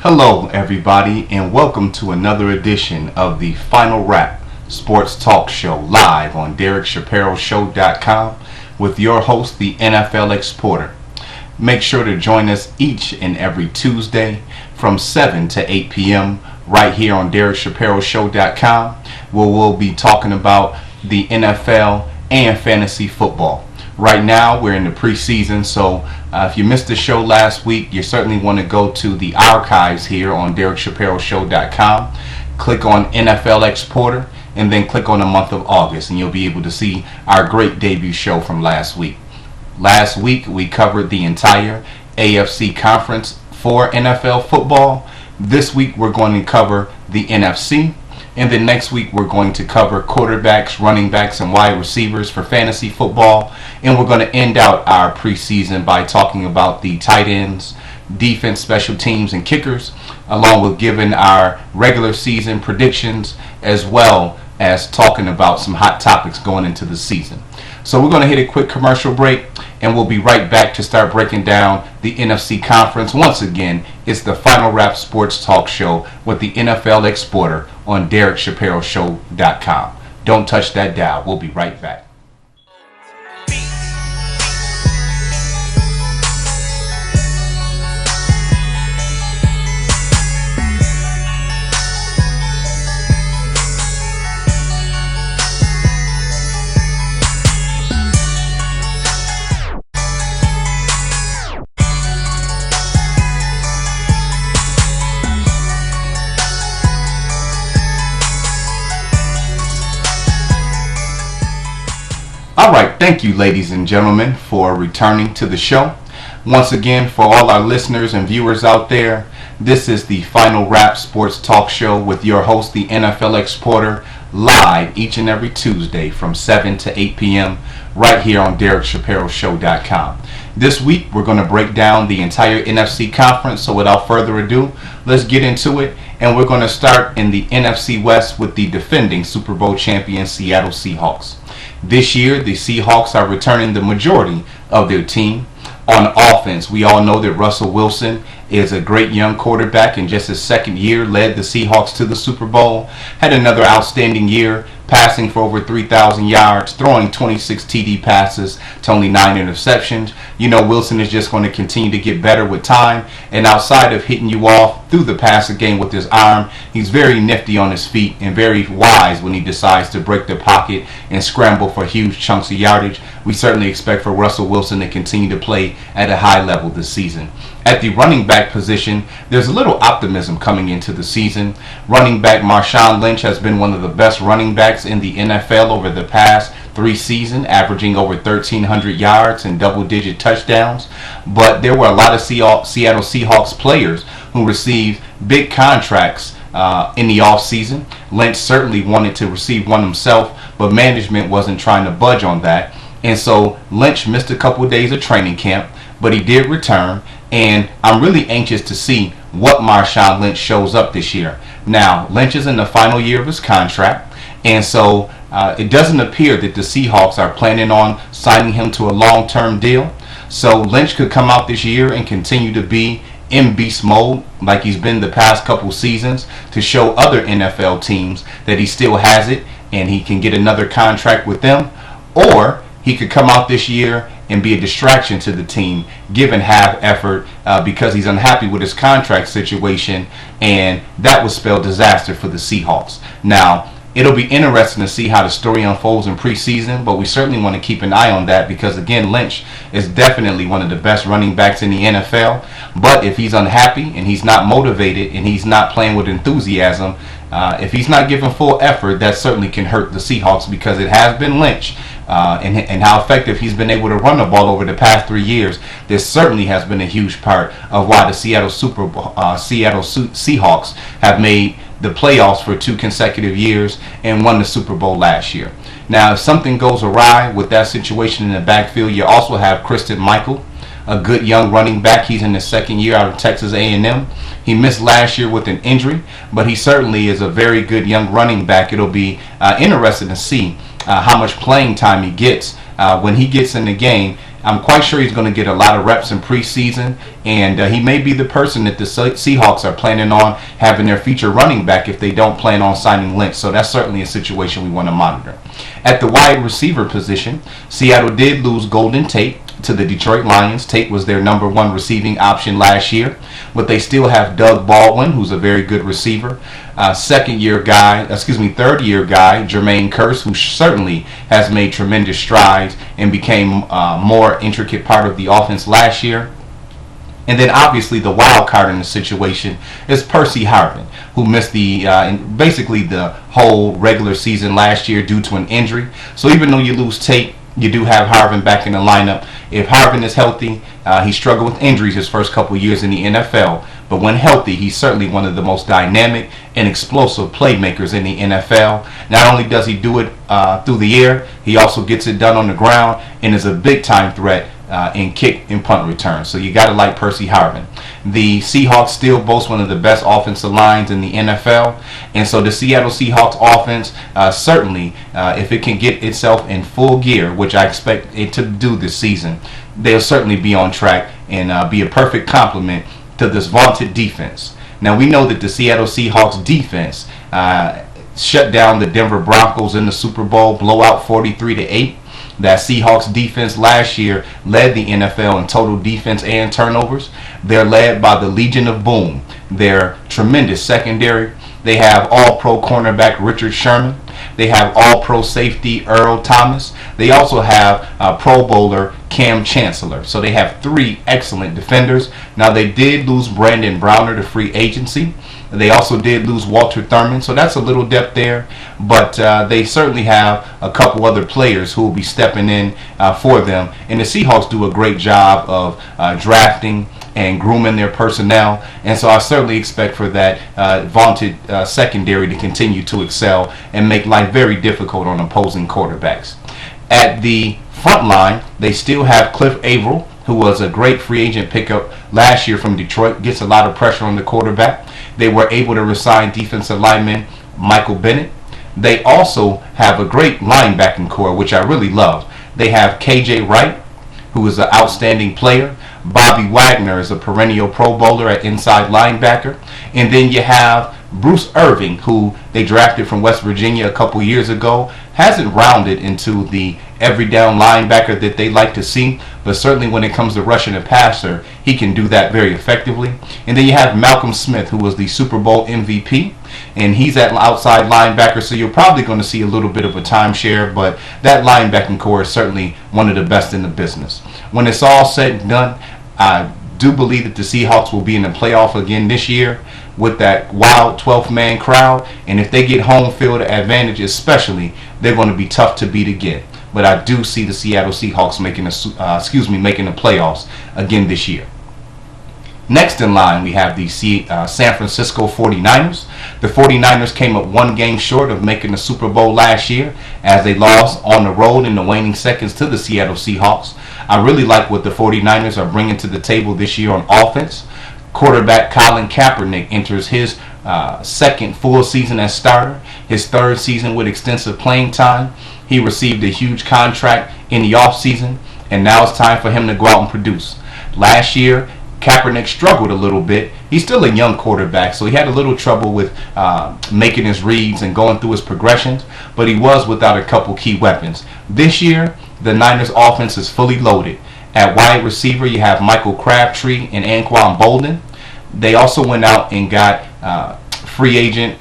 Hello everybody, and welcome to another edition of the Final Wrap Sports Talk Show live on DerekShapiroShow.com with your host, the NFLExporter. Make sure to join us each and every Tuesday from 7 to 8 p.m. right here on DerekShapiroShow.com, where we'll be talking about the NFL and fantasy football. Right now, we're in the preseason, so if you missed the show last week, you certainly want to go to the archives here on DerekShapiroShow.com. Click on NFLExporter, and then click on the month of August, and you'll be able to see our great debut show from last week. Last week, we covered the entire AFC conference for NFL football. This week, we're going to cover the NFC. And then next week, we're going to cover quarterbacks, running backs, and wide receivers for fantasy football. And we're going to end out our preseason by talking about the tight ends, defense, special teams, and kickers, along with giving our regular season predictions, as well as talking about some hot topics going into the season. So we're going to hit a quick commercial break, and we'll be right back to start breaking down the NFC conference. Once again, it's the Final Wrap Sports Talk Show with the NFLExporter on DerekShapiroShow.com. Don't touch that dial. We'll be right back. Alright, thank you ladies and gentlemen for returning to the show. Once again, for all our listeners and viewers out there, this is the Final Wrap Sports Talk Show with your host, the NFLExporter, live each and every Tuesday from 7 to 8 p.m. right here on DerekShapiroShow.com. This week, we're going to break down the entire NFC conference, so without further ado, let's get into it. And we're going to start in the NFC West with the defending Super Bowl champion Seattle Seahawks. This year, the Seahawks are returning the majority of their team. On offense, we all know that Russell Wilson is a great young quarterback, and just his second year led the Seahawks to the Super Bowl. Had another outstanding year, passing for over 3,000 yards, throwing 26 TD passes to only 9 interceptions. You know, Wilson is just going to continue to get better with time, and outside of hitting you off through the passing game with his arm, he's very nifty on his feet and very wise when he decides to break the pocket and scramble for huge chunks of yardage. We certainly expect for Russell Wilson to continue to play at a high level this season. At the running back position, there's a little optimism coming into the season. Running back Marshawn Lynch has been one of the best running backs in the NFL over the past 3 seasons, averaging over 1,300 yards and double-digit touchdowns. But there were a lot of Seattle Seahawks players who received big contracts in the offseason. Lynch certainly wanted to receive one himself, but management wasn't trying to budge on that. And so Lynch missed a couple of days of training camp, but he did return. And I'm really anxious to see what Marshawn Lynch shows up this year. Now, Lynch is in the final year of his contract, and so it doesn't appear that the Seahawks are planning on signing him to a long-term deal. So Lynch could come out this year and continue to be in beast mode like he's been the past couple seasons to show other NFL teams that he still has it and he can get another contract with them. Or he could come out this year and be a distraction to the team, given half effort because he's unhappy with his contract situation, and that would spell disaster for the Seahawks. Now, it'll be interesting to see how the story unfolds in preseason, but we certainly want to keep an eye on that because, again, Lynch is definitely one of the best running backs in the NFL. But if he's unhappy and he's not motivated and he's not playing with enthusiasm, if he's not giving full effort, that certainly can hurt the Seahawks because it has been Lynch and how effective he's been able to run the ball over the past 3 years. This certainly has been a huge part of why the Seattle Seahawks have made the playoffs for 2 consecutive years and won the Super Bowl last year. Now, if something goes awry with that situation in the backfield, you also have Christian Michael, a good young running back. He's in his second year out of Texas A&M. He missed last year with an injury, but he certainly is a very good young running back. It'll be interesting to see how much playing time he gets when he gets in the game. I'm quite sure he's going to get a lot of reps in preseason, and he may be the person that the Seahawks are planning on having their feature running back if they don't plan on signing Lynch. So that's certainly a situation we want to monitor. At the wide receiver position, Seattle did lose Golden Tate to the Detroit Lions. Tate was their number one receiving option last year, but they still have Doug Baldwin, who's a very good receiver. Third year guy, Jermaine Kearse, who certainly has made tremendous strides and became a more intricate part of the offense last year. And then obviously the wild card in the situation is Percy Harvin, who missed basically the whole regular season last year due to an injury. So even though you lose Tate, you do have Harvin back in the lineup. If Harvin is healthy, he struggled with injuries his first couple years in the NFL. But when healthy, he's certainly one of the most dynamic and explosive playmakers in the NFL. Not only does he do it through the air, he also gets it done on the ground and is a big-time threat in kick and punt returns. So you got to like Percy Harvin. The Seahawks still boast one of the best offensive lines in the NFL. And so the Seattle Seahawks offense, certainly, if it can get itself in full gear, which I expect it to do this season, they'll certainly be on track and be a perfect complement to this vaunted defense. Now, we know that the Seattle Seahawks defense shut down the Denver Broncos in the Super Bowl, blowout 43-8. That Seahawks defense last year led the NFL in total defense and turnovers. They're led by the Legion of Boom. They're tremendous secondary. They have all-pro cornerback Richard Sherman. They have all-pro safety Earl Thomas. They also have Pro Bowler Cam Chancellor. So they have three excellent defenders. Now, they did lose Brandon Browner to free agency. They also did lose Walter Thurman, so that's a little depth there. But they certainly have a couple other players who will be stepping in for them. And the Seahawks do a great job of drafting and grooming their personnel. And so I certainly expect for that vaunted secondary to continue to excel and make life very difficult on opposing quarterbacks. At the front line, they still have Cliff Averill, who was a great free agent pickup last year from Detroit, gets a lot of pressure on the quarterback. They were able to resign defensive lineman Michael Bennett. They also have a great linebacking core, which I really love. They have KJ Wright, who is an outstanding player. Bobby Wagner is a perennial Pro Bowler at inside linebacker. And then you have Bruce Irving, who they drafted from West Virginia a couple years ago. Hasn't rounded into the every down linebacker that they like to see, but certainly when it comes to rushing a passer, he can do that very effectively. And then you have Malcolm Smith, who was the Super Bowl MVP, and he's at outside linebacker, so you're probably going to see a little bit of a timeshare, but that linebacking core is certainly one of the best in the business. When it's all said and done, I do believe that the Seahawks will be in the playoff again this year with that wild 12th man crowd, and if they get home field advantage especially, they're going to be tough to beat again. But I do see the Seattle Seahawks making the playoffs again this year. Next in line, we have the San Francisco 49ers. The 49ers came up one game short of making the Super Bowl last year as they lost on the road in the waning seconds to the Seattle Seahawks. I really like what the 49ers are bringing to the table this year on offense. Quarterback Colin Kaepernick enters his second full season as starter, his third season with extensive playing time. He received a huge contract in the offseason, and now it's time for him to go out and produce. Last year, Kaepernick struggled a little bit. He's still a young quarterback, so he had a little trouble with making his reads and going through his progressions, but he was without a couple key weapons. This year, the Niners offense is fully loaded. At wide receiver, you have Michael Crabtree and Anquan Bolden. They also went out and got free agent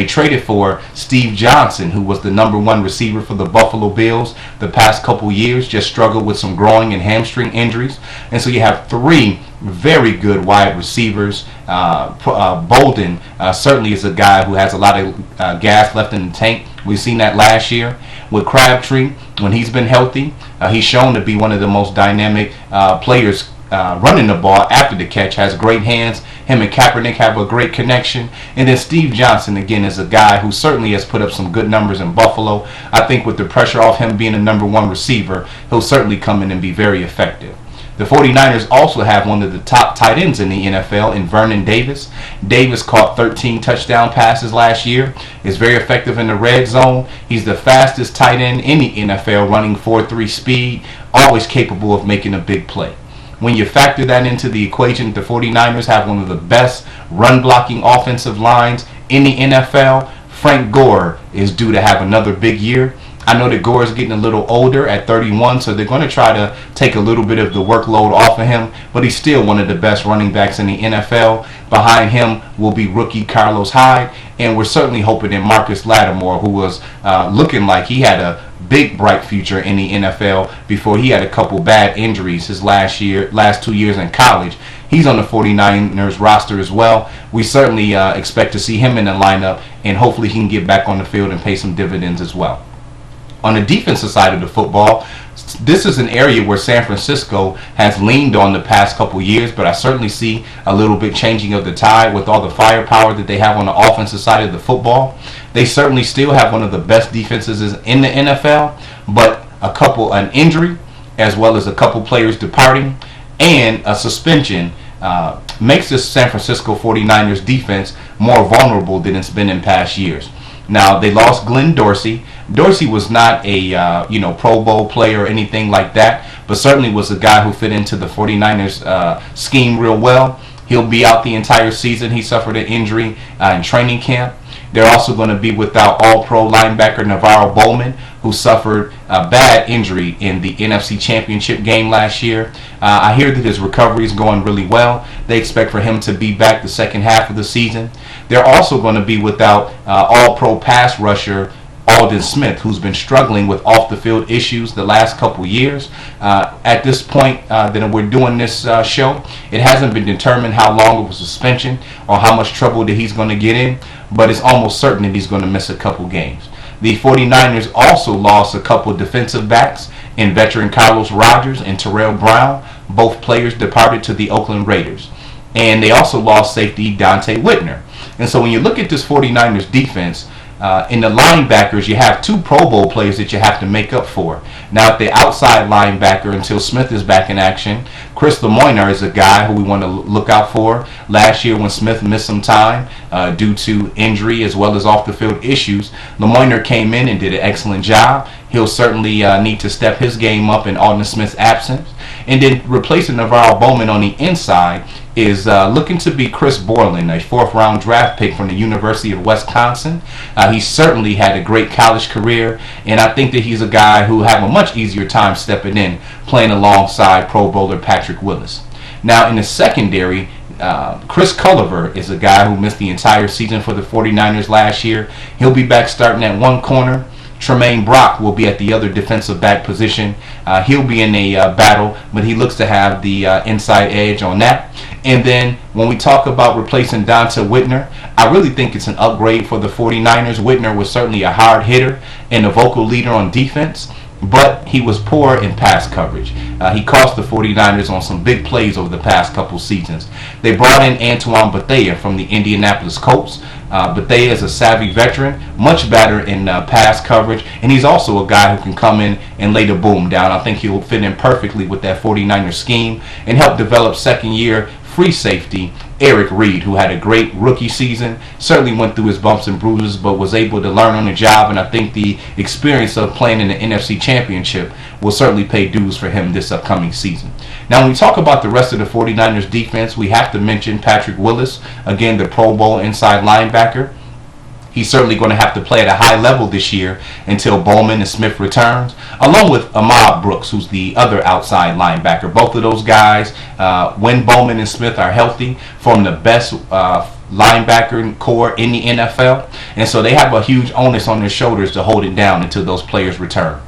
traded for Steve Johnson, who was the number one receiver for the Buffalo Bills the past couple years, just struggled with some growing and hamstring injuries. And so you have three very good wide receivers. Bolden certainly is a guy who has a lot of gas left in the tank. We've seen that last year. With Crabtree, when he's been healthy, he's shown to be one of the most dynamic players running the ball after the catch, has great hands. Him and Kaepernick have a great connection. And then Steve Johnson, again, is a guy who certainly has put up some good numbers in Buffalo. I think with the pressure off him being a number one receiver, he'll certainly come in and be very effective. The 49ers also have one of the top tight ends in the NFL in Vernon Davis. Davis caught 13 touchdown passes last year, is very effective in the red zone. He's the fastest tight end in the NFL, running 4.3 speed, always capable of making a big play. When you factor that into the equation, the 49ers have one of the best run-blocking offensive lines in the NFL. Frank Gore is due to have another big year. I know that Gore is getting a little older at 31, so they're going to try to take a little bit of the workload off of him, but he's still one of the best running backs in the NFL. Behind him will be rookie Carlos Hyde, and we're certainly hoping that Marcus Lattimore, who was looking like he had a big bright future in the NFL before he had a couple bad injuries his last 2 years in college. He's on the 49ers roster as well. We certainly expect to see him in the lineup, and hopefully he can get back on the field and pay some dividends as well. On the defensive side of the football, this is an area where San Francisco has leaned on the past couple years, but I certainly see a little bit changing of the tide with all the firepower that they have on the offensive side of the football. They certainly still have one of the best defenses in the NFL, but an injury as well as a couple players departing and a suspension makes this San Francisco 49ers defense more vulnerable than it's been in past years. Now, they lost Glenn Dorsey. Dorsey was not a Pro Bowl player or anything like that, but certainly was a guy who fit into the 49ers scheme real well. He'll be out the entire season. He suffered an injury in training camp. They're also going to be without All-Pro linebacker Navarro Bowman, who suffered a bad injury in the NFC Championship game last year. I hear that his recovery is going really well. They expect for him to be back the second half of the season. They're also going to be without All-Pro pass rusher Aldon Smith, who's been struggling with off-the-field issues the last couple years. At this point that we're doing this show, it hasn't been determined how long of a suspension or how much trouble that he's going to get in, but it's almost certain that he's going to miss a couple games. The 49ers also lost a couple defensive backs in veteran Carlos Rogers and Terrell Brown. Both players departed to the Oakland Raiders. And they also lost safety Dante Whitner. And so when you look at this 49ers defense, in the linebackers, you have two Pro Bowl players that you have to make up for. Now, at the outside linebacker, until Smith is back in action, Chris Lemoyner is a guy who we want to look out for. Last year, when Smith missed some time due to injury as well as off-the-field issues, Lemoyner came in and did an excellent job. He'll certainly need to step his game up in Aldon Smith's absence. And then replacing Navarro Bowman on the inside is looking to be Chris Borland, a fourth-round draft pick from the University of Wisconsin. He certainly had a great college career, and I think that he's a guy who have a much easier time stepping in, playing alongside Pro Bowler Patrick Willis. Now, in the secondary, Chris Culliver is a guy who missed the entire season for the 49ers last year. He'll be back starting at one corner. Tremaine Brock will be at the other defensive back position. He'll be in a battle, but he looks to have the inside edge on that. And then when we talk about replacing Dante Whitner, I really think it's an upgrade for the 49ers. Whitner was certainly a hard hitter and a vocal leader on defense, but he was poor in pass coverage. He cost the 49ers on some big plays over the past couple seasons. They brought in Antoine Bethea from the Indianapolis Colts. Bethea is a savvy veteran, much better in pass coverage, and he's also a guy who can come in and lay the boom down. I think he'll fit in perfectly with that 49ers scheme and help develop second-year free safety Eric Reed, who had a great rookie season, certainly went through his bumps and bruises, but was able to learn on the job, and I think the experience of playing in the NFC Championship will certainly pay dues for him this upcoming season. Now, when we talk about the rest of the 49ers defense, we have to mention Patrick Willis, again, the Pro Bowl inside linebacker. He's certainly going to have to play at a high level this year until Bowman and Smith returns, along with Ahmad Brooks, who's the other outside linebacker. Both of those guys, when Bowman and Smith are healthy, form the best linebacker core in the NFL. And so they have a huge onus on their shoulders to hold it down until those players return.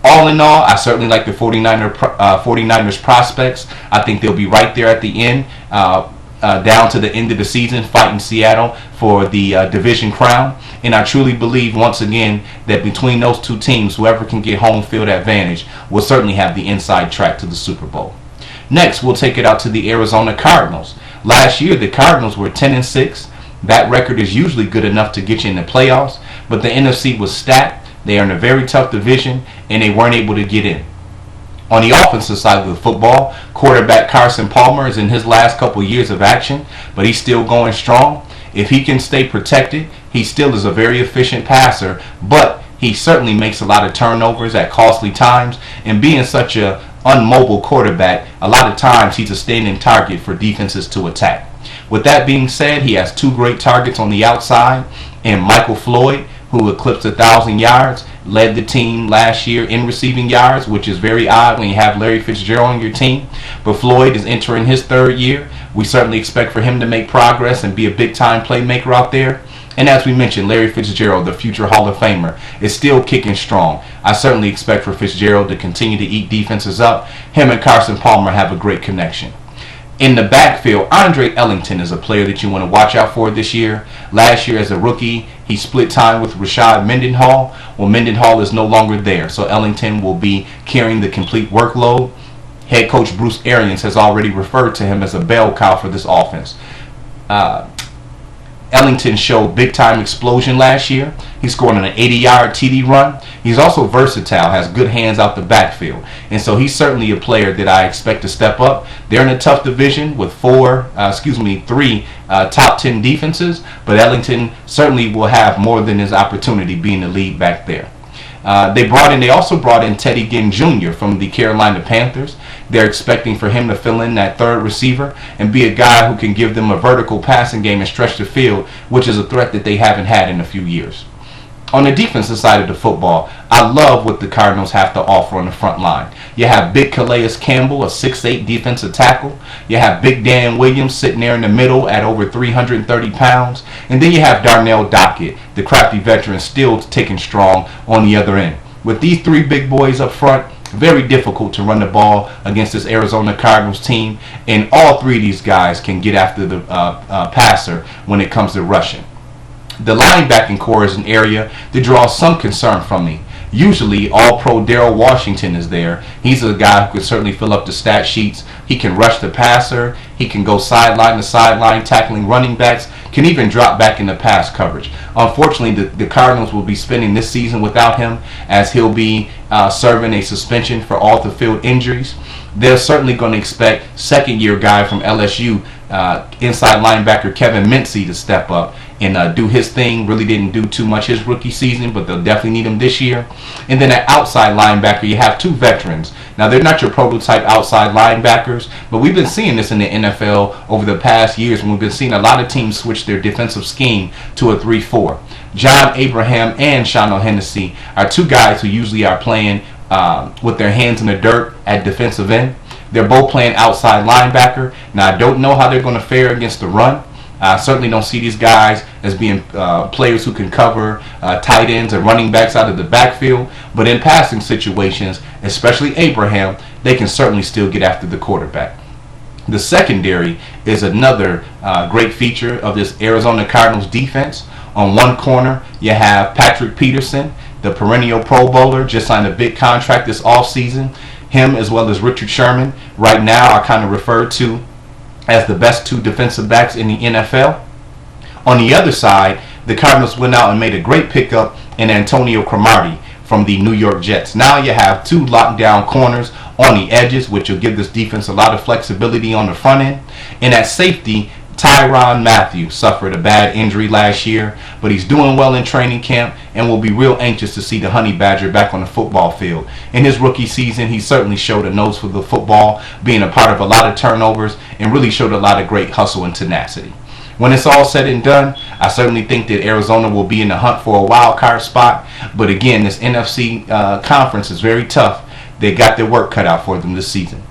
All in all, I certainly like the 49ers prospects. I think they'll be right there at the end, down to the end of the season, fighting Seattle for the division crown. And I truly believe, once again, that between those two teams, whoever can get home field advantage will certainly have the inside track to the Super Bowl. Next, we'll take it out to the Arizona Cardinals. Last year, the Cardinals were 10-6. That record is usually good enough to get you in the playoffs, but the NFC was stacked. They are in a very tough division, and they weren't able to get in. On the offensive side of the football, quarterback Carson Palmer is in his last couple years of action, but he's still going strong. If he can stay protected, he still is a very efficient passer, but he certainly makes a lot of turnovers at costly times, and being such a unmobile quarterback, a lot of times he's a standing target for defenses to attack. With that being said, he has two great targets on the outside, and Michael Floyd, who eclipsed 1,000 yards, led the team last year in receiving yards, which is very odd when you have Larry Fitzgerald on your team. But Floyd is entering his third year. We certainly expect for him to make progress and be a big-time playmaker out there. And as we mentioned, Larry Fitzgerald, the future Hall of Famer, is still kicking strong. I certainly expect for Fitzgerald to continue to eat defenses up. Him and Carson Palmer have a great connection. In the backfield, Andre Ellington is a player that you want to watch out for this year. Last year as a rookie, he split time with Rashad Mendenhall. Well, Mendenhall is no longer there, so Ellington will be carrying the complete workload. Head coach Bruce Arians has already referred to him as a bell cow for this offense. Ellington showed big-time explosion last year. He scored on an 80-yard TD run. He's also versatile, has good hands out the backfield. And so he's certainly a player that I expect to step up. They're in a tough division with three top 10 defenses, but Ellington certainly will have more than his opportunity being the lead back there. They also brought in Teddy Ginn Jr. from the Carolina Panthers. They're expecting for him to fill in that third receiver and be a guy who can give them a vertical passing game and stretch the field, which is a threat that they haven't had in a few years. On the defensive side of the football, I love what the Cardinals have to offer on the front line. You have Big Calais Campbell, a 6'8" defensive tackle. You have Big Dan Williams sitting there in the middle at over 330 pounds. And then you have Darnell Dockett, the crafty veteran, still ticking strong on the other end. With these three big boys up front, very difficult to run the ball against this Arizona Cardinals team. And all three of these guys can get after the passer when it comes to rushing. The linebacking core is an area that draws some concern from me. Usually, All-Pro Darrell Washington is there. He's a guy who can certainly fill up the stat sheets. He can rush the passer. He can go sideline to sideline, tackling running backs, can even drop back into pass coverage. Unfortunately, the Cardinals will be spending this season without him, as he'll be serving a suspension for off-the-field injuries. They're certainly going to expect second-year guy from LSU, inside linebacker Kevin Mincy, to step up and do his thing. Really didn't do too much his rookie season, but they'll definitely need him this year. And then at outside linebacker, you have two veterans. Now, they're not your prototype outside linebackers, but we've been seeing this in the NFL over the past years, and we've been seeing a lot of teams switch their defensive scheme to a 3-4. John Abraham and Sean Hennessy are two guys who usually are playing with their hands in the dirt at defensive end. They're both playing outside linebacker. Now, I don't know how they're going to fare against the run. I certainly don't see these guys as being players who can cover tight ends and running backs out of the backfield. But in passing situations, especially Abraham, they can certainly still get after the quarterback. The secondary is another great feature of this Arizona Cardinals defense. On one corner, you have Patrick Peterson, the perennial Pro Bowler, just signed a big contract this offseason. Him as well as Richard Sherman right now are kind of referred to as the best two defensive backs in the NFL. On the other side, the Cardinals went out and made a great pickup in Antonio Cromartie from the New York Jets. Now you have two lockdown corners on the edges, which will give this defense a lot of flexibility on the front end. And at safety, Tyrann Mathieu suffered a bad injury last year, but he's doing well in training camp and will be real anxious to see the Honey Badger back on the football field. In his rookie season, he certainly showed a nose for the football, being a part of a lot of turnovers, and really showed a lot of great hustle and tenacity. When it's all said and done, I certainly think that Arizona will be in the hunt for a wild card spot, but again, this NFC conference is very tough. They got their work cut out for them this season.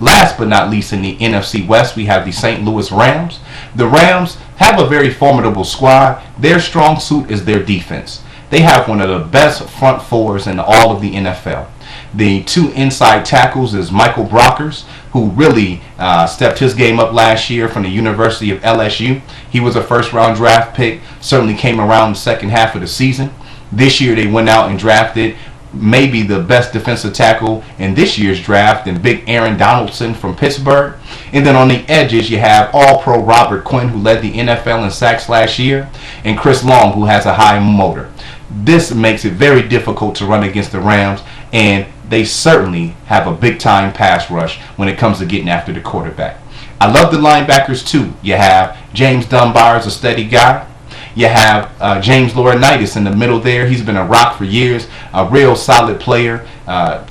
Last but not least, in the NFC West, we have the St. Louis Rams. The Rams have a very formidable squad. Their strong suit is their defense. They have one of the best front fours in all of the NFL. The two inside tackles is Michael Brockers, who really stepped his game up last year from the University of LSU. He was a first-round draft pick, certainly came around the second half of the season. This year they went out and drafted maybe the best defensive tackle in this year's draft, and Big Aaron Donaldson from Pittsburgh. And then on the edges, you have All-Pro Robert Quinn, who led the NFL in sacks last year, and Chris Long, who has a high motor. This makes it very difficult to run against the Rams, and they certainly have a big-time pass rush when it comes to getting after the quarterback. I love the linebackers too. You have James Dunbar is a steady guy. You have James Laurinaitis in the middle there. He's been a rock for years. A real solid player,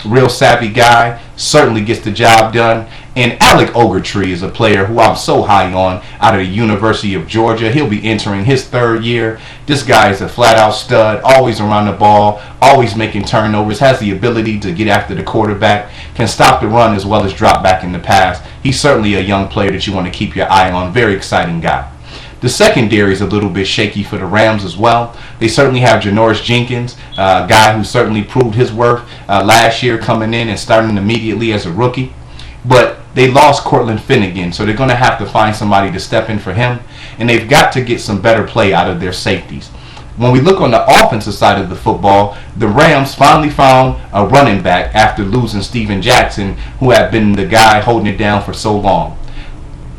real savvy guy. Certainly gets the job done. And Alec Ogletree is a player who I'm so high on out of the University of Georgia. He'll be entering his third year. This guy is a flat-out stud, always around the ball, always making turnovers, has the ability to get after the quarterback, can stop the run as well as drop back in the pass. He's certainly a young player that you want to keep your eye on. Very exciting guy. The secondary is a little bit shaky for the Rams as well. They certainly have Janoris Jenkins, a guy who certainly proved his worth last year coming in and starting immediately as a rookie. But they lost Cortland Finnegan, so they're going to have to find somebody to step in for him. And they've got to get some better play out of their safeties. When we look on the offensive side of the football, the Rams finally found a running back after losing Steven Jackson, who had been the guy holding it down for so long.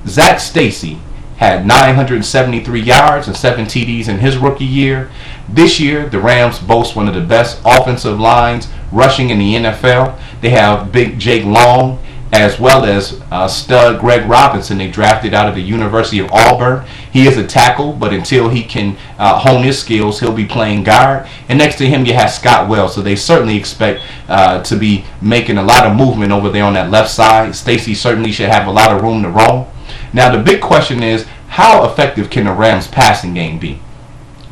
Zach Stacy had 973 yards and 7 TDs in his rookie year. This year, the Rams boast one of the best offensive lines rushing in the NFL. They have Big Jake Long as well as stud Greg Robinson they drafted out of the University of Auburn. He is a tackle, but until he can hone his skills, he'll be playing guard. And next to him, you have Scott Wells, so they certainly expect to be making a lot of movement over there on that left side. Stacy certainly should have a lot of room to roam. Now, the big question is, how effective can the Rams' passing game be?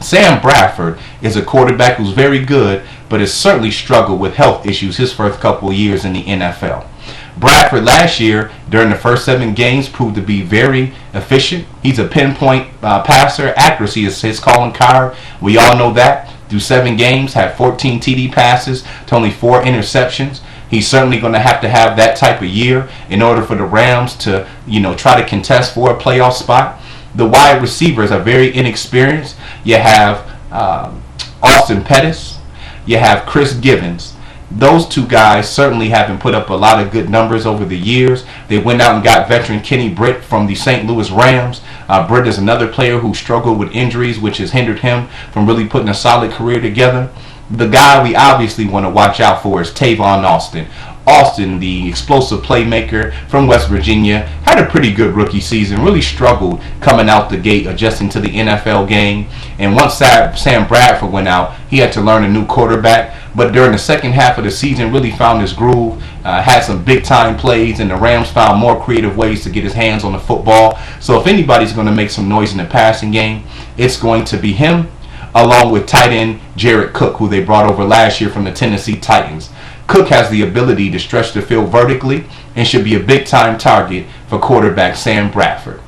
Sam Bradford is a quarterback who's very good, but has certainly struggled with health issues his first couple of years in the NFL. Bradford last year, during the first 7 games, proved to be very efficient. He's a pinpoint passer. Accuracy is his calling card. We all know that. Through 7 games, had 14 TD passes to only 4 interceptions. He's certainly going to have that type of year in order for the Rams to, try to contest for a playoff spot. The wide receivers are very inexperienced. You have Austin Pettis. You have Chris Givens. Those 2 guys certainly haven't put up a lot of good numbers over the years. They went out and got veteran Kenny Britt from the St. Louis Rams. Britt is another player who struggled with injuries, which has hindered him from really putting a solid career together. The guy we obviously want to watch out for is Tavon Austin. Austin, the explosive playmaker from West Virginia, had a pretty good rookie season, really struggled coming out the gate, adjusting to the NFL game. And once Sam Bradford went out, he had to learn a new quarterback. But during the second half of the season, really found his groove, had some big-time plays, and the Rams found more creative ways to get his hands on the football. So if anybody's going to make some noise in the passing game, it's going to be him, along with tight end Jared Cook, who they brought over last year from the Tennessee Titans. Cook has the ability to stretch the field vertically and should be a big-time target for quarterback Sam Bradford.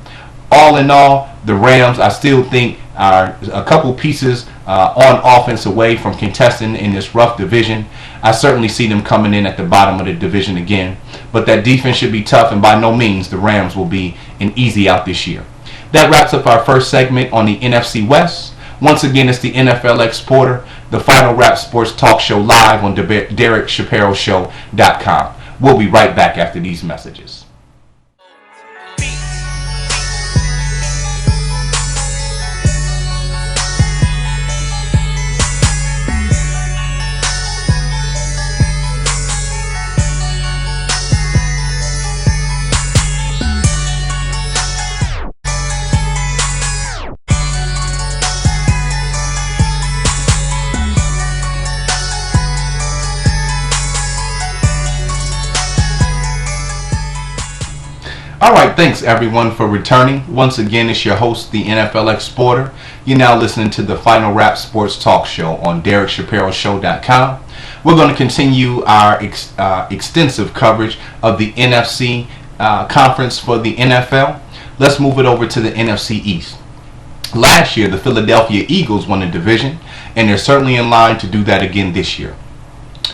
All in all, the Rams, I still think, are a couple pieces on offense away from contesting in this rough division. I certainly see them coming in at the bottom of the division again. But that defense should be tough, and by no means the Rams will be an easy out this year. That wraps up our first segment on the NFC West. Once again, it's the NFL Exporter, the Final Wrap Sports Talk Show live on DerekShapiroShow.com. We'll be right back after these messages. Alright, thanks everyone for returning. Once again, it's your host, the NFL Exporter. You're now listening to the Final Wrap Sports Talk Show on DerekShapiroShow.com. We're going to continue our extensive coverage of the NFC conference for the NFL. Let's move it over to the NFC East. Last year, the Philadelphia Eagles won the division, and they're certainly in line to do that again this year.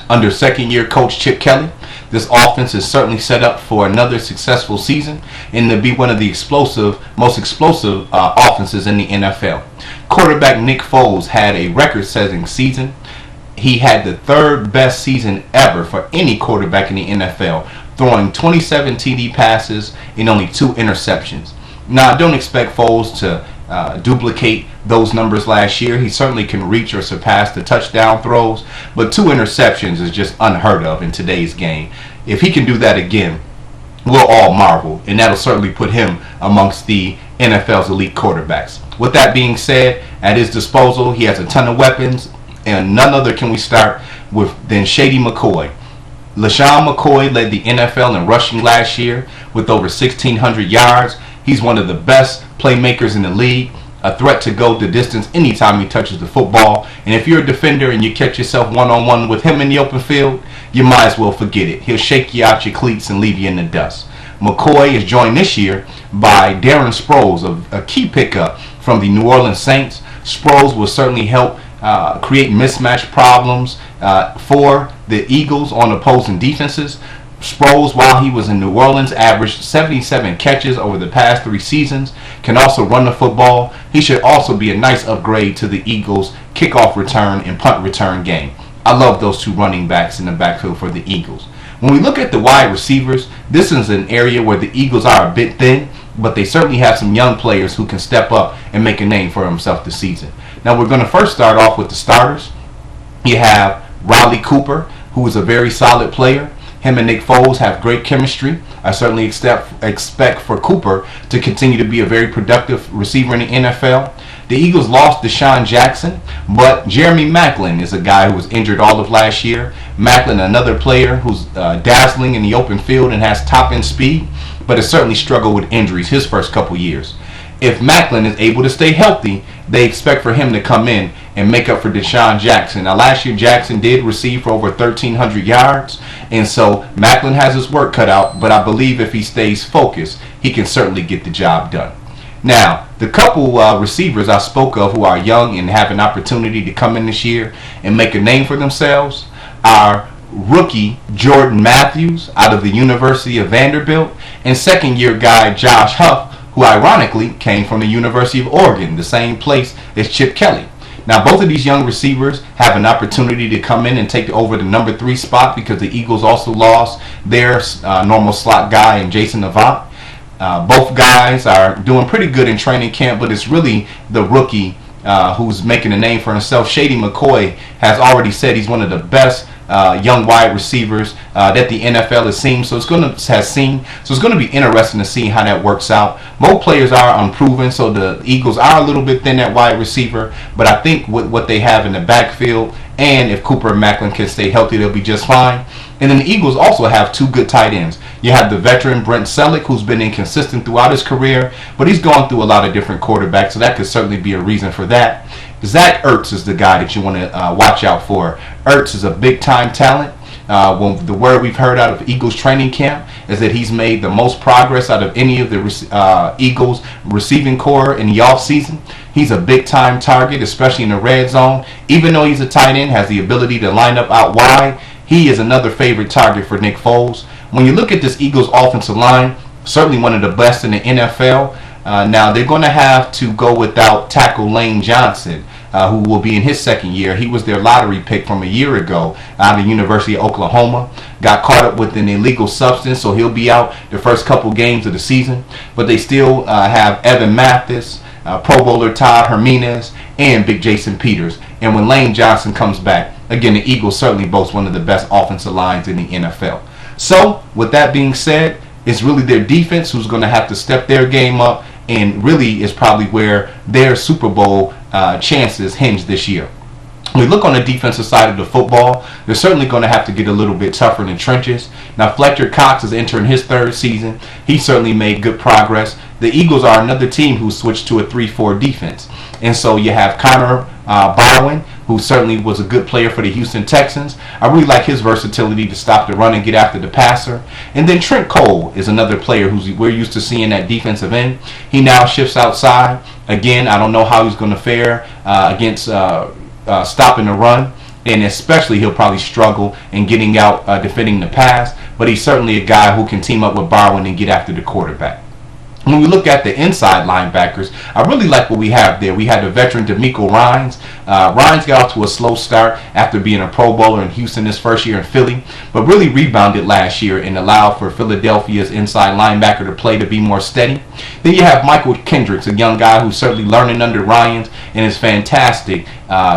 Under second-year coach Chip Kelly, this offense is certainly set up for another successful season and to be one of the most explosive offenses in the NFL. Quarterback Nick Foles had a record-setting season. He had the third best season ever for any quarterback in the NFL, throwing 27 TD passes and only 2 interceptions. Now, I don't expect Foles to duplicate those numbers last year. He certainly can reach or surpass the touchdown throws, but 2 interceptions is just unheard of in today's game. If he can do that again, we'll all marvel, and that'll certainly put him amongst the NFL's elite quarterbacks. With that being said, at his disposal, he has a ton of weapons, and none other can we start with than Shady McCoy. LaShawn McCoy led the NFL in rushing last year with over 1,600 yards. He's one of the best playmakers in the league, a threat to go the distance anytime he touches the football. And if you're a defender and you catch yourself one-on-one with him in the open field, you might as well forget it. He'll shake you out your cleats and leave you in the dust. McCoy is joined this year by Darren Sproles, a key pickup from the New Orleans Saints. Sproles will certainly help create mismatch problems for the Eagles on opposing defenses. Sproles, while he was in New Orleans, averaged 77 catches over the past 3 seasons, can also run the football. He should also be a nice upgrade to the Eagles' kickoff return and punt return game. I love those 2 running backs in the backfield for the Eagles. When we look at the wide receivers, this is an area where the Eagles are a bit thin, but they certainly have some young players who can step up and make a name for themselves this season. Now we're going to first start off with the starters. You have Riley Cooper, who is a very solid player. Him and Nick Foles have great chemistry. I certainly expect for Cooper to continue to be a very productive receiver in the NFL. The Eagles lost Deshaun Jackson, but Jeremy Maclin is a guy who was injured all of last year. Maclin, another player who's dazzling in the open field and has top-end speed, but has certainly struggled with injuries his first couple years. If Maclin is able to stay healthy, they expect for him to come in and make up for Deshaun Jackson. Now, last year, Jackson did receive for over 1,300 yards, and so Maclin has his work cut out, but I believe if he stays focused, he can certainly get the job done. Now, the couple receivers I spoke of who are young and have an opportunity to come in this year and make a name for themselves are rookie Jordan Matthews out of the University of Vanderbilt and second-year guy Josh Huff, who ironically came from the University of Oregon, the same place as Chip Kelly. Now, both of these young receivers have an opportunity to come in and take over the number 3 spot because the Eagles also lost their normal slot guy in Jason Avant. Both guys are doing pretty good in training camp, but it's really the rookie who's making a name for himself. Shady McCoy has already said he's one of the best young wide receivers that the NFL has seen. So it's going to be interesting to see how that works out. Most players are unproven, so the Eagles are a little bit thin at wide receiver. But I think with what they have in the backfield, and if Cooper and Maclin can stay healthy, they'll be just fine. And then the Eagles also have 2 good tight ends. You have the veteran Brent Selleck, who's been inconsistent throughout his career, but he's gone through a lot of different quarterbacks, so that could certainly be a reason for that. Zach Ertz is the guy that you want to watch out for. Ertz is a big-time talent. The word we've heard out of Eagles training camp is that he's made the most progress out of any of the Eagles receiving core in the offseason. He's a big-time target, especially in the red zone. Even though he's a tight end, has the ability to line up out wide, he is another favorite target for Nick Foles. When you look at this Eagles offensive line, certainly one of the best in the NFL. Now, they're going to have to go without tackle Lane Johnson, who will be in his second year. He was their lottery pick from a year ago out of the University of Oklahoma. Got caught up with an illegal substance, so he'll be out the first couple games of the season. But they still have Evan Mathis, Pro Bowler Todd Herminez, and Big Jason Peters. And when Lane Johnson comes back, again, the Eagles certainly boast one of the best offensive lines in the NFL. So, with that being said, it's really their defense who's going to have to step their game up, and really is probably where their Super Bowl chances hinge this year. When we look on the defensive side of the football, they're certainly going to have to get a little bit tougher in the trenches. Now, Fletcher Cox is entering his 3rd season. He certainly made good progress. The Eagles are another team who switched to a 3-4 defense. And so you have Connor Barwin, who certainly was a good player for the Houston Texans. I really like his versatility to stop the run and get after the passer. And then Trent Cole is another player who we're used to seeing at defensive end. He now shifts outside. Again, I don't know how he's going to fare against stopping the run. And especially he'll probably struggle in getting out defending the pass. But he's certainly a guy who can team up with Barwin and get after the quarterback. When we look at the inside linebackers, I really like what we have there. We had the veteran DeMeco Ryans. Ryans got off to a slow start after being a Pro Bowler in Houston his first year in Philly, but really rebounded last year and allowed for Philadelphia's inside linebacker to play to be more steady. Then you have Michael Kendricks, a young guy who's certainly learning under Ryans and is fantastic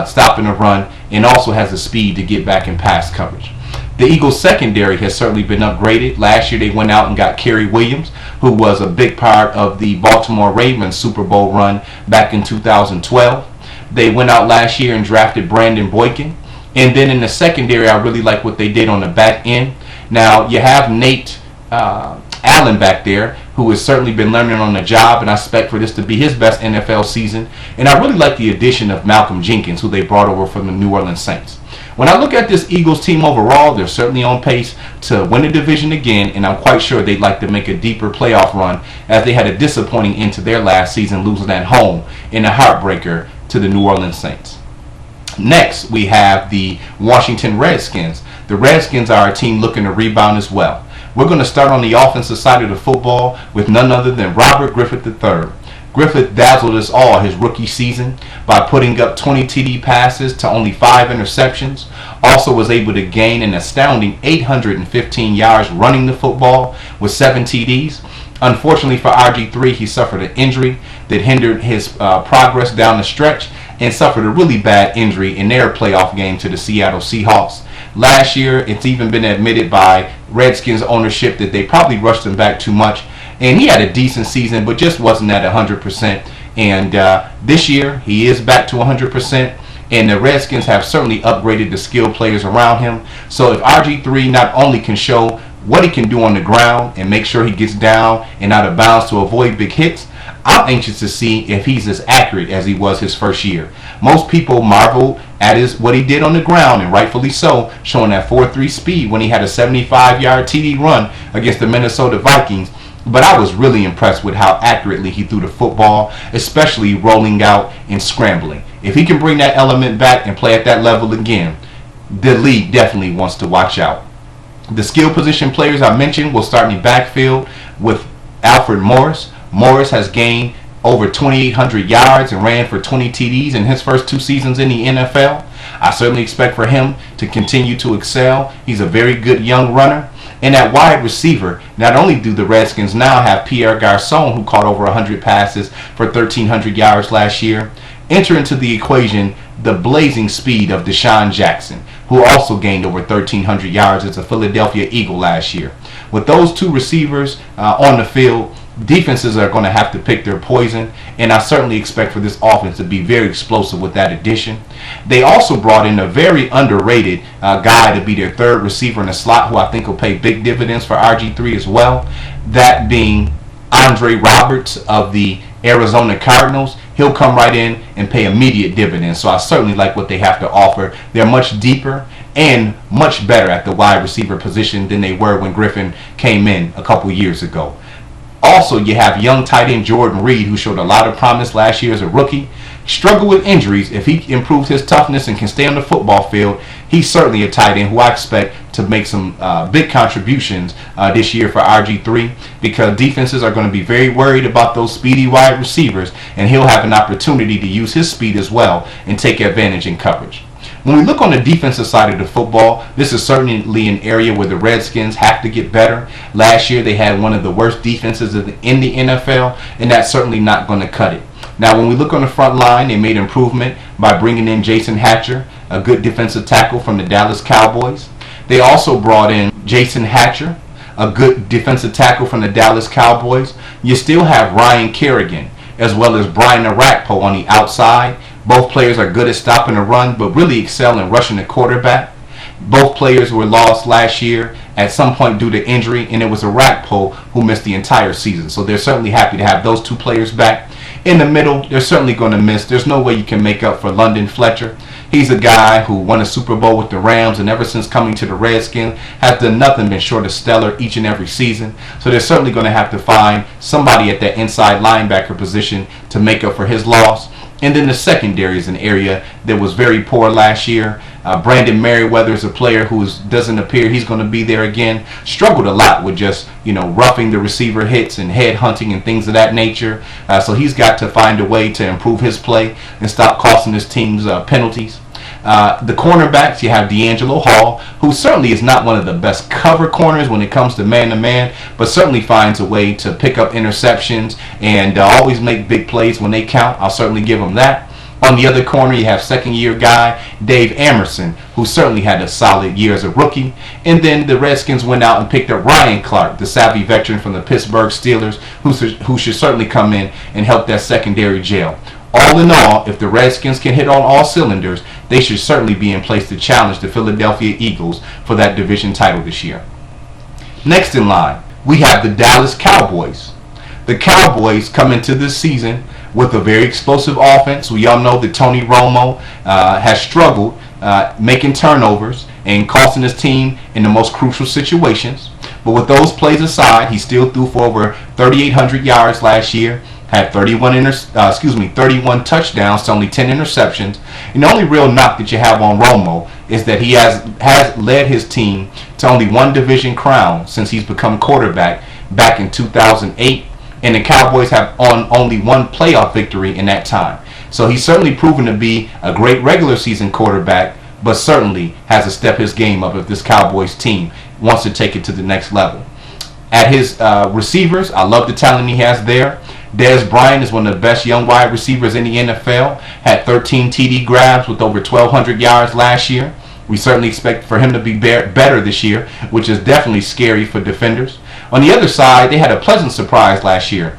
stopping the run and also has the speed to get back in pass coverage. The Eagles secondary has certainly been upgraded. Last year they went out and got Kerry Williams, who was a big part of the Baltimore Ravens Super Bowl run back in 2012. They went out last year and drafted Brandon Boykin. And then in the secondary, I really like what they did on the back end. Now, you have Nate Allen back there, who has certainly been learning on the job, and I expect for this to be his best NFL season. And I really like the addition of Malcolm Jenkins, who they brought over from the New Orleans Saints. When I look at this Eagles team overall, they're certainly on pace to win the division again, and I'm quite sure they'd like to make a deeper playoff run, as they had a disappointing end to their last season, losing at home in a heartbreaker to the New Orleans Saints. Next, we have the Washington Redskins. The Redskins are a team looking to rebound as well. We're going to start on the offensive side of the football with none other than Robert Griffith III. Griffith dazzled us all his rookie season by putting up 20 TD passes to only 5 interceptions. Also was able to gain an astounding 815 yards running the football with 7 TDs. Unfortunately for RG3, he suffered an injury that hindered his progress down the stretch and suffered a really bad injury in their playoff game to the Seattle Seahawks. Last year, it's even been admitted by Redskins ownership that they probably rushed him back too much. And he had a decent season, but just wasn't at 100%. And this year, he is back to 100%. And the Redskins have certainly upgraded the skilled players around him. So if RG3 not only can show what he can do on the ground and make sure he gets down and out of bounds to avoid big hits, I'm anxious to see if he's as accurate as he was his first year. Most people marveled at what he did on the ground, and rightfully so, showing that 4.3 speed when he had a 75-yard TD run against the Minnesota Vikings. But I was really impressed with how accurately he threw the football, especially rolling out and scrambling. If he can bring that element back and play at that level again, the league definitely wants to watch out. The skill position players I mentioned will start in the backfield with Alfred Morris. Morris has gained over 2,800 yards and ran for 20 TDs in his first 2 seasons in the NFL. I certainly expect for him to continue to excel. He's a very good young runner. And at wide receiver, not only do the Redskins now have Pierre Garçon, who caught over 100 passes for 1,300 yards last year, enter into the equation the blazing speed of Deshaun Jackson, who also gained over 1,300 yards as a Philadelphia Eagle last year. With those 2 receivers on the field, defenses are going to have to pick their poison, and I certainly expect for this offense to be very explosive with that addition. They also brought in a very underrated guy to be their 3rd receiver in the slot, who I think will pay big dividends for RG3 as well, that being Andre Roberts of the Arizona Cardinals. He'll come right in and pay immediate dividends, so I certainly like what they have to offer. They're much deeper and much better at the wide receiver position than they were when Griffin came in a couple years ago. Also, you have young tight end Jordan Reed, who showed a lot of promise last year as a rookie. Struggled with injuries. If he improves his toughness and can stay on the football field, he's certainly a tight end who I expect to make some big contributions this year for RG3, because defenses are going to be very worried about those speedy wide receivers, and he'll have an opportunity to use his speed as well and take advantage in coverage. When we look on the defensive side of the football, this is certainly an area where the Redskins have to get better. Last year they had one of the worst defenses in the NFL, and that's certainly not going to cut it. Now, when we look on the front line, they made improvement by bringing in Jason Hatcher, a good defensive tackle from the Dallas Cowboys. They also brought in Jason Hatcher, a good defensive tackle from the Dallas Cowboys. You still have Ryan Kerrigan, as well as Brian Arakpo on the outside. Both players are good at stopping the run, but really excel in rushing the quarterback. Both players were lost last year at some point due to injury, and it was Arakpo who missed the entire season. So they're certainly happy to have those 2 players back. In the middle, they're certainly going to miss. There's no way you can make up for London Fletcher. He's a guy who won a Super Bowl with the Rams, and ever since coming to the Redskins has done nothing but short of stellar each and every season. So they're certainly going to have to find somebody at that inside linebacker position to make up for his loss. And then the secondary is an area that was very poor last year. Brandon Merriweather is a player who doesn't appear he's going to be there again. Struggled a lot with just, roughing the receiver hits and head hunting and things of that nature. So he's got to find a way to improve his play and stop costing his teams penalties. The cornerbacks, you have D'Angelo Hall, who certainly is not one of the best cover corners when it comes to man-to-man, but certainly finds a way to pick up interceptions and always make big plays when they count. I'll certainly give him that. On the other corner, you have second-year guy Dave Amerson, who certainly had a solid year as a rookie. And then the Redskins went out and picked up Ryan Clark, the savvy veteran from the Pittsburgh Steelers, who should certainly come in and help that secondary gel. All in all, if the Redskins can hit on all cylinders, they should certainly be in place to challenge the Philadelphia Eagles for that division title this year. Next in line, we have the Dallas Cowboys. The Cowboys come into this season with a very explosive offense. We all know that Tony Romo has struggled making turnovers and costing his team in the most crucial situations. But with those plays aside, he still threw for over 3,800 yards last year, had 31 touchdowns to only 10 interceptions. And the only real knock that you have on Romo is that he has led his team to only one division crown since he's become quarterback back in 2008. And the Cowboys have only one playoff victory in that time. So he's certainly proven to be a great regular season quarterback, but certainly has to step his game up if this Cowboys team wants to take it to the next level. At his receivers, I love the talent he has there. Dez Bryant is one of the best young wide receivers in the NFL. Had 13 TD grabs with over 1,200 yards last year. We certainly expect for him to be better this year, which is definitely scary for defenders. On the other side, they had a pleasant surprise last year.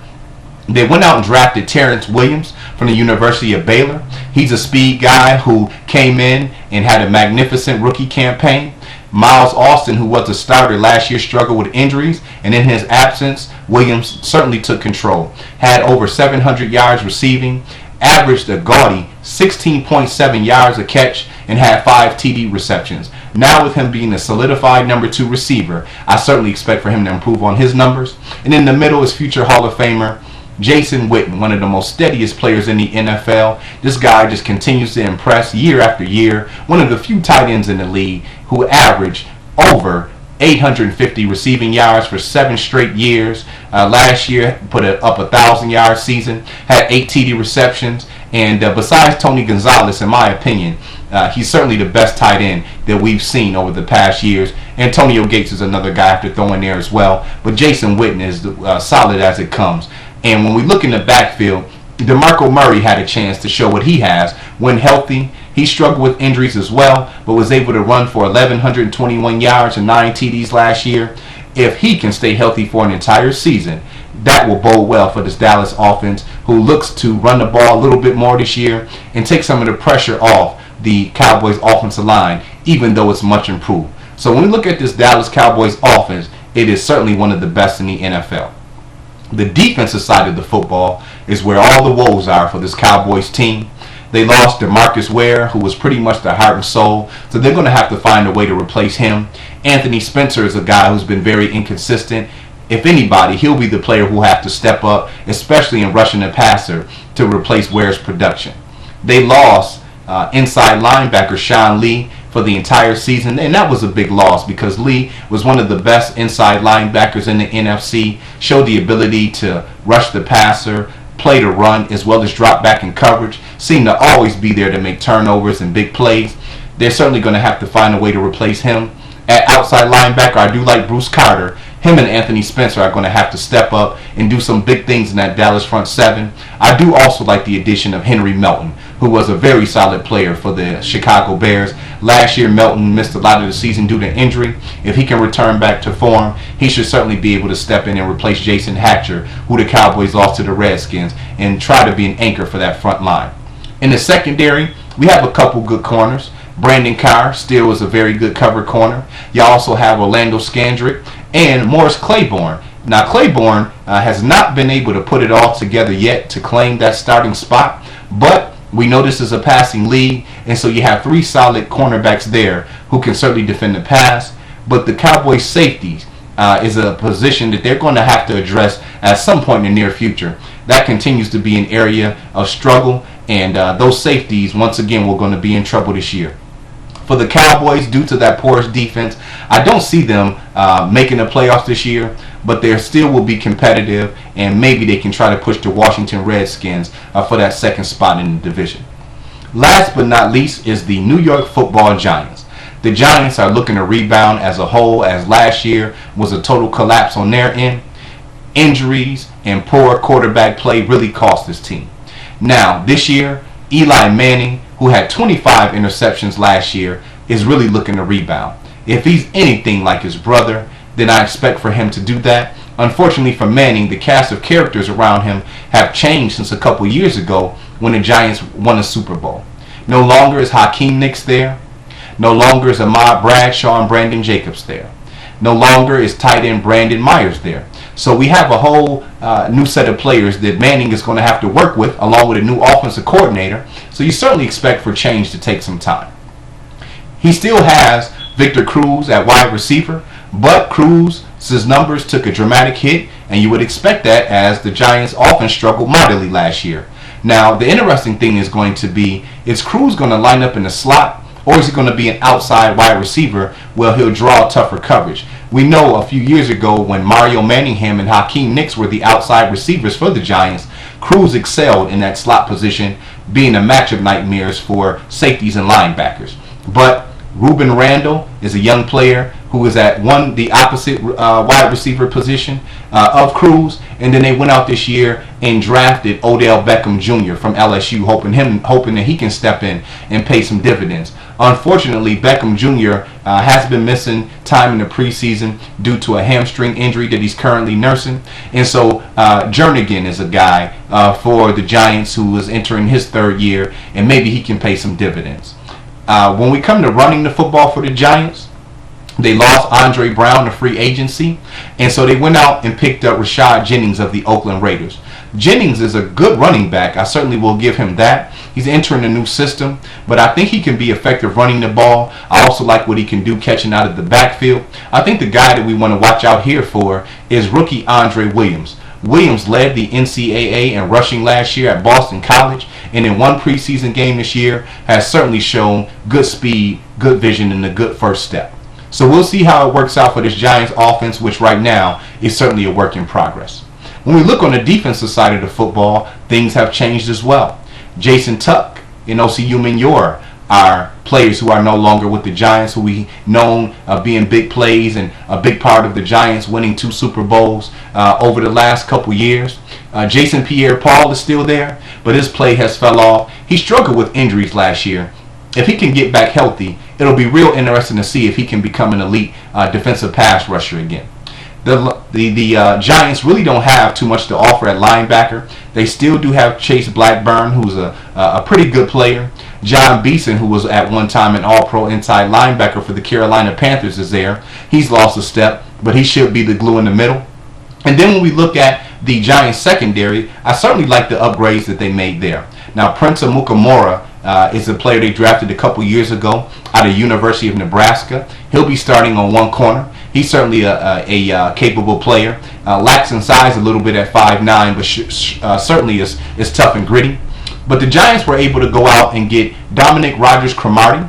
They went out and drafted Terrence Williams from the University of Baylor. He's a speed guy who came in and had a magnificent rookie campaign. Miles Austin, who was a starter last year, struggled with injuries, and in his absence, Williams certainly took control. Had over 700 yards receiving, averaged a gaudy 16.7 yards a catch, and had 5 TD receptions. Now with him being a solidified number 2 receiver, I certainly expect for him to improve on his numbers. And in the middle is future Hall of Famer Jason Witten, one of the most steadiest players in the NFL. This guy just continues to impress year after year. One of the few tight ends in the league who averaged over 850 receiving yards for 7 straight years. Last year, put up a 1,000-yard season, had 8 TD receptions. And besides Tony Gonzalez, in my opinion, he's certainly the best tight end that we've seen over the past years. Antonio Gates is another guy after throwing there as well. But Jason Witten is solid as it comes. And when we look in the backfield, DeMarco Murray had a chance to show what he has. When healthy, he struggled with injuries as well, but was able to run for 1,121 yards and 9 TDs last year. If he can stay healthy for an entire season, that will bode well for this Dallas offense, who looks to run the ball a little bit more this year and take some of the pressure off the Cowboys offensive line, even though it's much improved. So when we look at this Dallas Cowboys offense, it is certainly one of the best in the NFL. The defensive side of the football is where all the woes are for this Cowboys team. They lost DeMarcus Ware, who was pretty much the heart and soul, so they're going to have to find a way to replace him. Anthony Spencer is a guy who's been very inconsistent. If anybody, he'll be the player who will have to step up, especially in rushing the passer, to replace Ware's production. They lost inside linebacker Sean Lee for the entire season, and that was a big loss because Lee was one of the best inside linebackers in the NFC, showed the ability to rush the passer, play the run, as well as drop back in coverage, seemed to always be there to make turnovers and big plays. They're certainly going to have to find a way to replace him. At outside linebacker, I do like Bruce Carter. Him and Anthony Spencer are going to have to step up and do some big things in that Dallas front seven. I do also like the addition of Henry Melton, who was a very solid player for the Chicago Bears. Last year, Melton missed a lot of the season due to injury. If he can return back to form, he should certainly be able to step in and replace Jason Hatcher, who the Cowboys lost to the Redskins, and try to be an anchor for that front line. In the secondary, we have a couple good corners. Brandon Carr still is a very good cover corner. You also have Orlando Scandrick and Morris Claiborne. Now, Claiborne has not been able to put it all together yet to claim that starting spot, but we know this is a passing league, and so you have 3 solid cornerbacks there who can certainly defend the pass. But the Cowboys' safeties is a position that they're going to have to address at some point in the near future. That continues to be an area of struggle, and those safeties, once again, we're going to be in trouble this year. For the Cowboys, due to that porous defense, I don't see them making the playoffs this year, but they still will be competitive, and maybe they can try to push the Washington Redskins for that second spot in the division. Last but not least is the New York Football Giants. The Giants are looking to rebound as a whole, as last year was a total collapse on their end. Injuries and poor quarterback play really cost this team. Now, this year, Eli Manning, who had 25 interceptions last year, is really looking to rebound. If he's anything like his brother, then I expect for him to do that. Unfortunately for Manning, the cast of characters around him have changed since a couple years ago when the Giants won a Super Bowl. No longer is Hakeem Nicks there. No longer is Ahmad Bradshaw and Brandon Jacobs there. No longer is tight end Brandon Myers there. So we have a whole new set of players that Manning is going to have to work with, along with a new offensive coordinator. So you certainly expect for change to take some time. He still has Victor Cruz at wide receiver, but Cruz's numbers took a dramatic hit, and you would expect that as the Giants' offense struggled mightily last year. Now, the interesting thing is going to be, is Cruz going to line up in the slot, or is he going to be an outside wide receiver where he'll draw tougher coverage? We know a few years ago when Mario Manningham and Hakeem Nicks were the outside receivers for the Giants, Cruz excelled in that slot position, being a matchup nightmares for safeties and linebackers. But Ruben Randall is a young player who is at the opposite wide receiver position of Cruz, and then they went out this year and drafted Odell Beckham Jr. from LSU, hoping that he can step in and pay some dividends. Unfortunately, Beckham Jr. Has been missing time in the preseason due to a hamstring injury that he's currently nursing, and so Jernigan is a guy for the Giants who is entering his third year, and maybe he can pay some dividends. When we come to running the football for the Giants, they lost Andre Brown to free agency, and so they went out and picked up Rashad Jennings of the Oakland Raiders. Jennings is a good running back. I certainly will give him that. He's entering a new system, but I think he can be effective running the ball. I also like what he can do catching out of the backfield. I think the guy that we want to watch out here for is rookie Andre Williams. Williams led the NCAA in rushing last year at Boston College, and in one preseason game this year has certainly shown good speed, good vision, and a good first step. So we'll see how it works out for this Giants offense, which right now is certainly a work in progress. When we look on the defensive side of the football, things have changed as well. Jason Tuck and O.C. Umenyiora are players who are no longer with the Giants, who we known being big plays and a big part of the Giants winning 2 Super Bowls over the last couple years. Jason Pierre-Paul is still there, but his play has fell off. He struggled with injuries last year. If he can get back healthy, it'll be real interesting to see if he can become an elite defensive pass rusher again. The Giants really don't have too much to offer at linebacker. They still do have Chase Blackburn, who's a pretty good player. John Beeson, who was at one time an all-pro inside linebacker for the Carolina Panthers, is there. He's lost a step, but he should be the glue in the middle. And then when we look at the Giants secondary, I certainly like the upgrades that they made there. Now, Prince Amukamara is a player they drafted a couple years ago out of University of Nebraska. He'll be starting on one corner. He's certainly a capable player. Lacks in size a little bit at 5'9", but certainly is tough and gritty. But the Giants were able to go out and get Dominic Rodgers-Cromartie,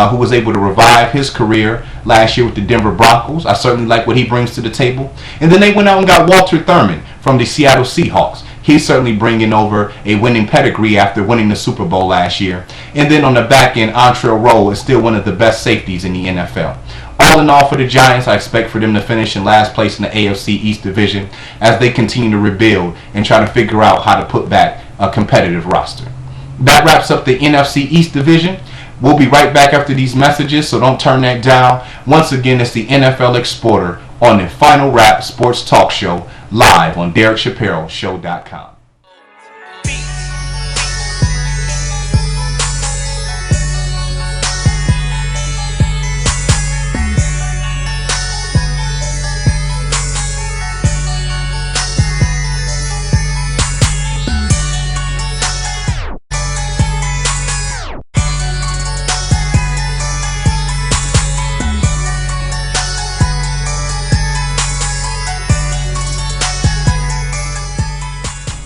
who was able to revive his career last year with the Denver Broncos. I certainly like what he brings to the table. And then they went out and got Walter Thurman from the Seattle Seahawks. He's certainly bringing over a winning pedigree after winning the Super Bowl last year. And then on the back end, Antrell Rolle is still one of the best safeties in the NFL. All in all, for the Giants, I expect for them to finish in last place in the AFC East Division as they continue to rebuild and try to figure out how to put back a competitive roster. That wraps up the NFC East Division. We'll be right back after these messages, so don't turn that down. Once again, it's the NFL Exporter on the Final Wrap Sports Talk Show, live on DerekShapiroShow.com.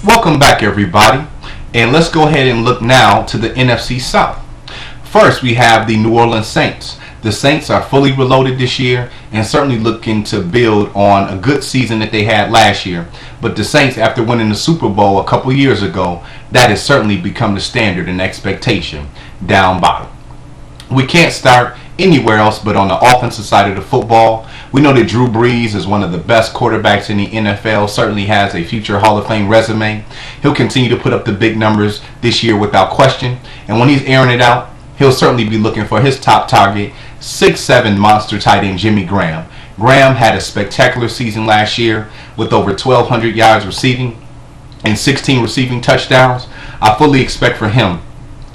Welcome back, everybody, and let's go ahead and look now to the NFC South. First, we have the New Orleans Saints. The Saints are fully reloaded this year and certainly looking to build on a good season that they had last year. But the Saints, after winning the Super Bowl a couple years ago, that has certainly become the standard and expectation down bottom. We can't start anywhere else but on the offensive side of the football. We know that Drew Brees is one of the best quarterbacks in the NFL, certainly has a future Hall of Fame resume. He'll continue to put up the big numbers this year without question. And when he's airing it out, he'll certainly be looking for his top target, 6'7" monster tight end Jimmy Graham. Graham had a spectacular season last year with over 1,200 yards receiving and 16 receiving touchdowns. I fully expect for him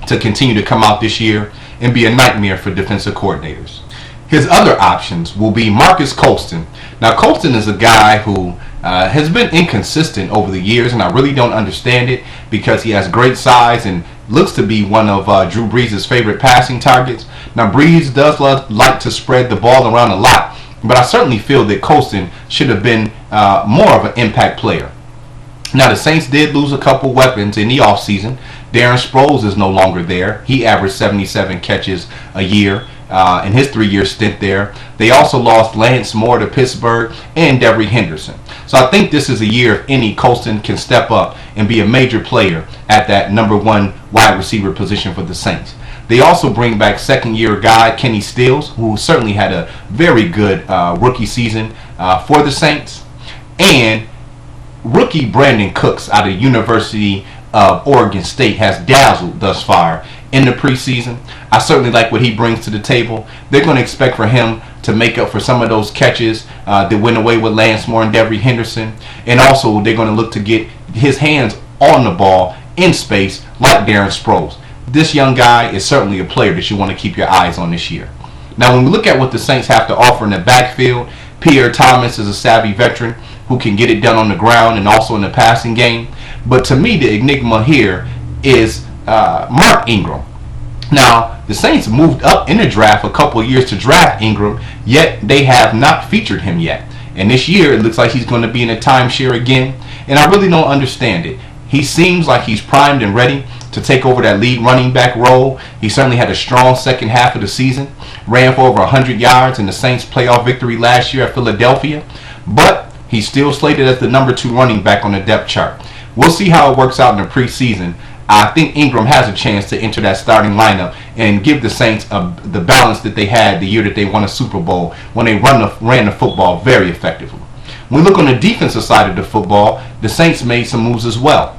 to continue to come out this year and be a nightmare for defensive coordinators. His other options will be Marcus Colston. Now, Colston is a guy who has been inconsistent over the years, and I really don't understand it because he has great size and looks to be one of Drew Brees' favorite passing targets. Now, Brees does like to spread the ball around a lot, but I certainly feel that Colston should have been more of an impact player. Now, the Saints did lose a couple weapons in the offseason. Darren Sproles is no longer there. He averaged 77 catches a year in his 3-year stint there. They also lost Lance Moore to Pittsburgh and Derek Henderson. So I think this is a year if any Colston can step up and be a major player at that number 1 wide receiver position for the Saints. They also bring back second-year guy Kenny Stills, who certainly had a very good rookie season for the Saints. And rookie Brandon Cooks out of University of Oregon State has dazzled thus far in the preseason. I certainly like what he brings to the table. They're going to expect for him to make up for some of those catches that went away with Lance Moore and Derek Henderson. And also they're going to look to get his hands on the ball in space like Darren Sproles. This young guy is certainly a player that you want to keep your eyes on this year. Now, when we look at what the Saints have to offer in the backfield, Pierre Thomas is a savvy veteran who can get it done on the ground and also in the passing game. But to me, the enigma here is Mark Ingram. Now, the Saints moved up in the draft a couple of years to draft Ingram, yet they have not featured him yet. And this year, it looks like he's going to be in a timeshare again, and I really don't understand it. He seems like he's primed and ready to take over that lead running back role. He certainly had a strong second half of the season, ran for over 100 yards in the Saints' playoff victory last year at Philadelphia, but he's still slated as the number 2 running back on the depth chart. We'll see how it works out in the preseason. I think Ingram has a chance to enter that starting lineup and give the Saints the balance that they had the year that they won a Super Bowl when they ran the football very effectively. When we look on the defensive side of the football, the Saints made some moves as well.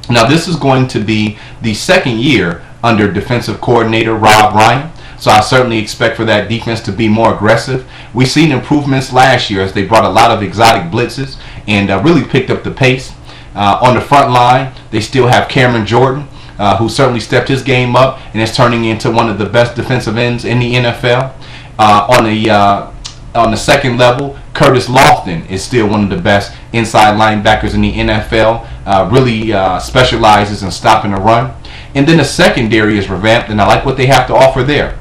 Now, this is going to be the second year under defensive coordinator Rob Ryan, so I certainly expect for that defense to be more aggressive. We've seen improvements last year as they brought a lot of exotic blitzes and really picked up the pace. On the front line, they still have Cameron Jordan, who certainly stepped his game up and is turning into one of the best defensive ends in the NFL. On the second level, Curtis Lofton is still one of the best inside linebackers in the NFL. Really specializes in stopping the run. And then the secondary is revamped, and I like what they have to offer there.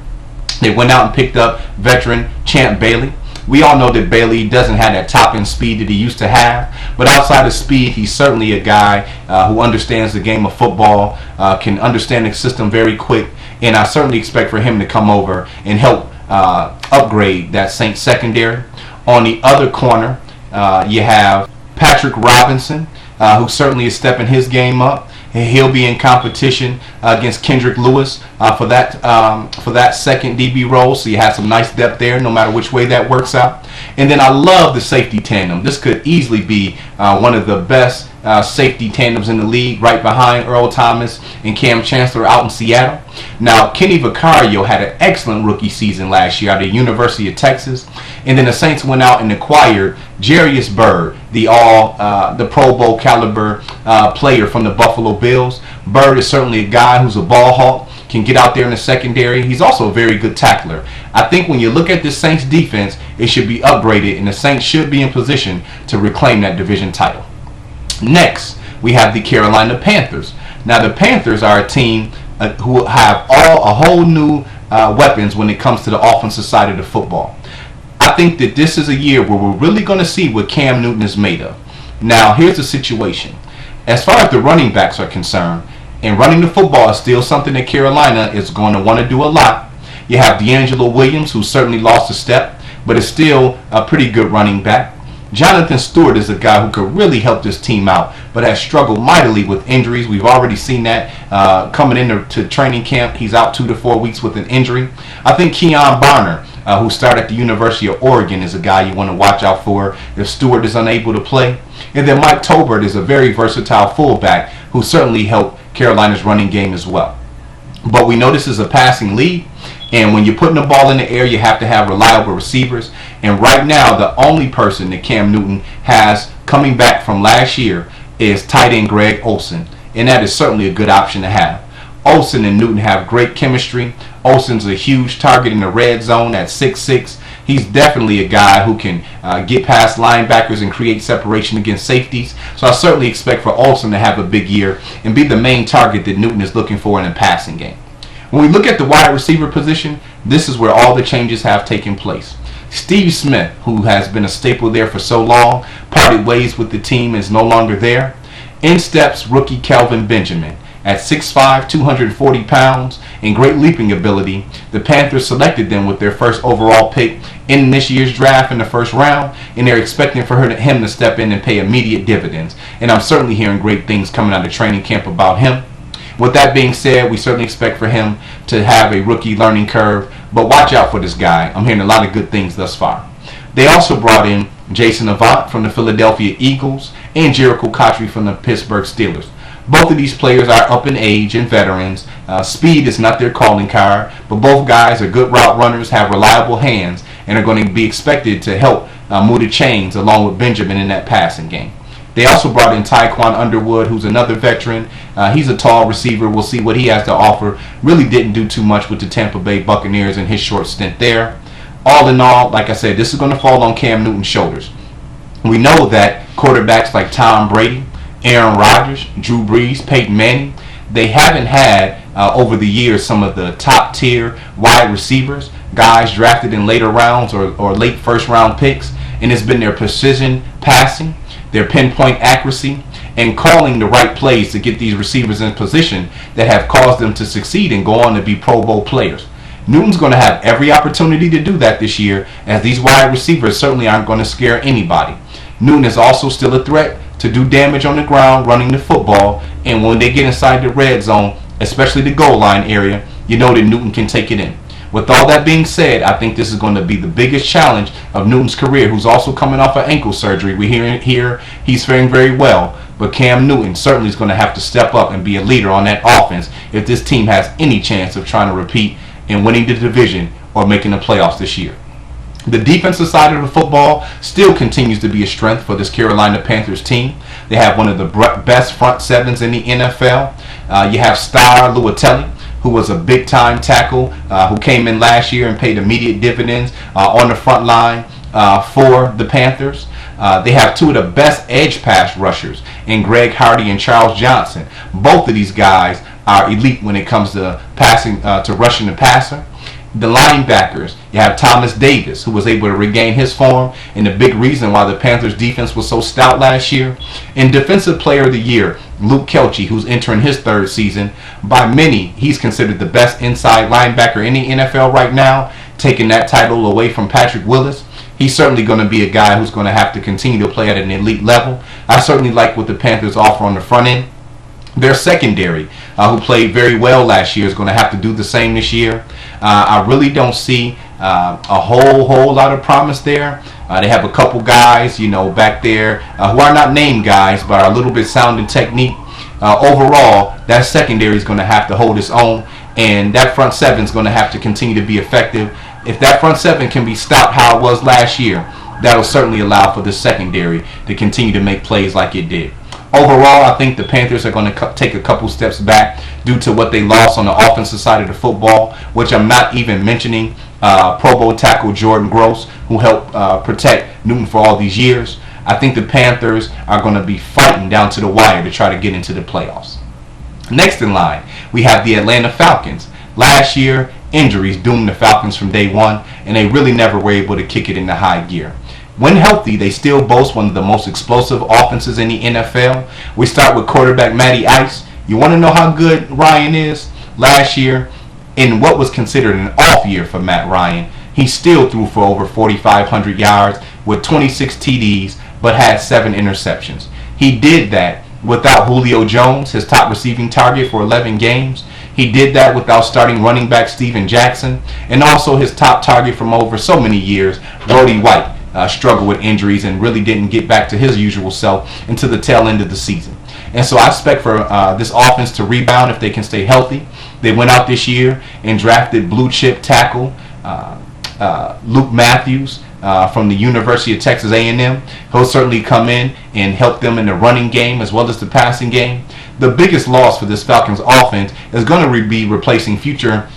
They went out and picked up veteran Champ Bailey. We all know that Bailey doesn't have that top-end speed that he used to have, but outside of speed, he's certainly a guy who understands the game of football, can understand the system very quick, and I certainly expect for him to come over and help upgrade that Saints secondary. On the other corner, you have Patrick Robinson, who certainly is stepping his game up. He'll be in competition against Kendrick Lewis for that second DB role. So you have some nice depth there, no matter which way that works out. And then I love the safety tandem. This could easily be one of the best safety tandems in the league, right behind Earl Thomas and Cam Chancellor out in Seattle. Now, Kenny Vaccaro had an excellent rookie season last year out of the University of Texas. And then the Saints went out and acquired Jarius Byrd, the Pro Bowl caliber player from the Buffalo Bills. Byrd is certainly a guy who's a ball hawk, can get out there in the secondary. He's also a very good tackler. I think when you look at this Saints defense, it should be upgraded, and the Saints should be in position to reclaim that division title. Next, we have the Carolina Panthers. Now, the Panthers are a team who have a whole new weapons when it comes to the offensive side of the football. I think that this is a year where we're really going to see what Cam Newton is made of. Now, here's the situation. As far as the running backs are concerned, And running the football is still something that Carolina is going to want to do a lot. You have D'Angelo Williams, who certainly lost a step, but is still a pretty good running back. Jonathan Stewart is a guy who could really help this team out, but has struggled mightily with injuries. We've already seen that coming into training camp. He's out 2 to 4 weeks with an injury. I think Keon Barner, who started at the University of Oregon, is a guy you want to watch out for if Stewart is unable to play. And then Mike Tolbert is a very versatile fullback who certainly helped Carolina's running game as well. But we know this is a passing league, and when you're putting the ball in the air, you have to have reliable receivers. And right now, the only person that Cam Newton has coming back from last year is tight end Greg Olsen, and that is certainly a good option to have. Olsen and Newton have great chemistry. Olsen's a huge target in the red zone at 6'6". He's definitely a guy who can get past linebackers and create separation against safeties. So I certainly expect for Olsen to have a big year and be the main target that Newton is looking for in the passing game. When we look at the wide receiver position, this is where all the changes have taken place. Steve Smith, who has been a staple there for so long, parted ways with the team, is no longer there. In steps rookie Kelvin Benjamin. At 6'5", 240 pounds, and great leaping ability, the Panthers selected them with their first overall pick in this year's draft in the first round, and they're expecting for him to step in and pay immediate dividends. And I'm certainly hearing great things coming out of training camp about him. With that being said, we certainly expect for him to have a rookie learning curve, but watch out for this guy. I'm hearing a lot of good things thus far. They also brought in Jason Avant from the Philadelphia Eagles and Jericho Cotchery from the Pittsburgh Steelers. Both of these players are up in age and veterans. Speed is not their calling card, but both guys are good route runners, have reliable hands, and are going to be expected to help move the chains along with Benjamin in that passing game. They also brought in Tyquan Underwood, who's another veteran. He's a tall receiver. We'll see what he has to offer. Really didn't do too much with the Tampa Bay Buccaneers in his short stint there. All in all, like I said, this is going to fall on Cam Newton's shoulders. We know that quarterbacks like Tom Brady, Aaron Rodgers, Drew Brees, Peyton Manning, they haven't had over the years some of the top tier wide receivers, guys drafted in later rounds or late first round picks, and it's been their precision passing, their pinpoint accuracy, and calling the right plays to get these receivers in position that have caused them to succeed and go on to be Pro Bowl players. Newton's going to have every opportunity to do that this year, as these wide receivers certainly aren't going to scare anybody. Newton is also still a threat to do damage on the ground running the football, and when they get inside the red zone, especially the goal line area, you know that Newton can take it in. With all that being said, I think this is going to be the biggest challenge of Newton's career, who's also coming off of ankle surgery. We hear he's faring very well, but Cam Newton certainly is going to have to step up and be a leader on that offense if this team has any chance of trying to repeat and winning the division or making the playoffs this year. The defensive side of the football still continues to be a strength for this Carolina Panthers team. They have one of the best front sevens in the NFL. You have Star Luatelli, who was a big-time tackle who came in last year and paid immediate dividends on the front line for the Panthers. They have two of the best edge pass rushers in Greg Hardy and Charles Johnson. Both of these guys are elite when it comes to passing, to rushing the passer. The linebackers, you have Thomas Davis, who was able to regain his form, and the big reason why the Panthers defense was so stout last year. And Defensive Player of the Year, Luke Kelce, who's entering his third season. By many, he's considered the best inside linebacker in the NFL right now, taking that title away from Patrick Willis. He's certainly going to be a guy who's going to have to continue to play at an elite level. I certainly like what the Panthers offer on the front end. Their secondary, who played very well last year, is going to have to do the same this year. I really don't see a whole lot of promise there. They have a couple guys, back there who are not named guys, but are a little bit sound in technique. Overall, that secondary is going to have to hold its own, and that front seven is going to have to continue to be effective. If that front seven can be stopped how it was last year, that'll certainly allow for the secondary to continue to make plays like it did. Overall, I think the Panthers are going to take a couple steps back due to what they lost on the offensive side of the football, which I'm not even mentioning Pro Bowl tackle Jordan Gross, who helped protect Newton for all these years. I think the Panthers are going to be fighting down to the wire to try to get into the playoffs. Next in line, we have the Atlanta Falcons. Last year, injuries doomed the Falcons from day one, and they really never were able to kick it into high gear. When healthy, they still boast one of the most explosive offenses in the NFL. We start with quarterback Matty Ice. You want to know how good Ryan is? Last year, in what was considered an off year for Matt Ryan, he still threw for over 4,500 yards with 26 TDs, but had 7 interceptions. He did that without Julio Jones, his top receiving target for 11 games. He did that without starting running back Steven Jackson, and also his top target from over so many years, Brody White, struggled with injuries and really didn't get back to his usual self until the tail end of the season. And so I expect for this offense to rebound if they can stay healthy. They went out this year and drafted blue chip tackle Luke Matthews from the University of Texas A&M. He'll certainly come in and help them in the running game as well as the passing game. The biggest loss for this Falcons offense is going to be replacing future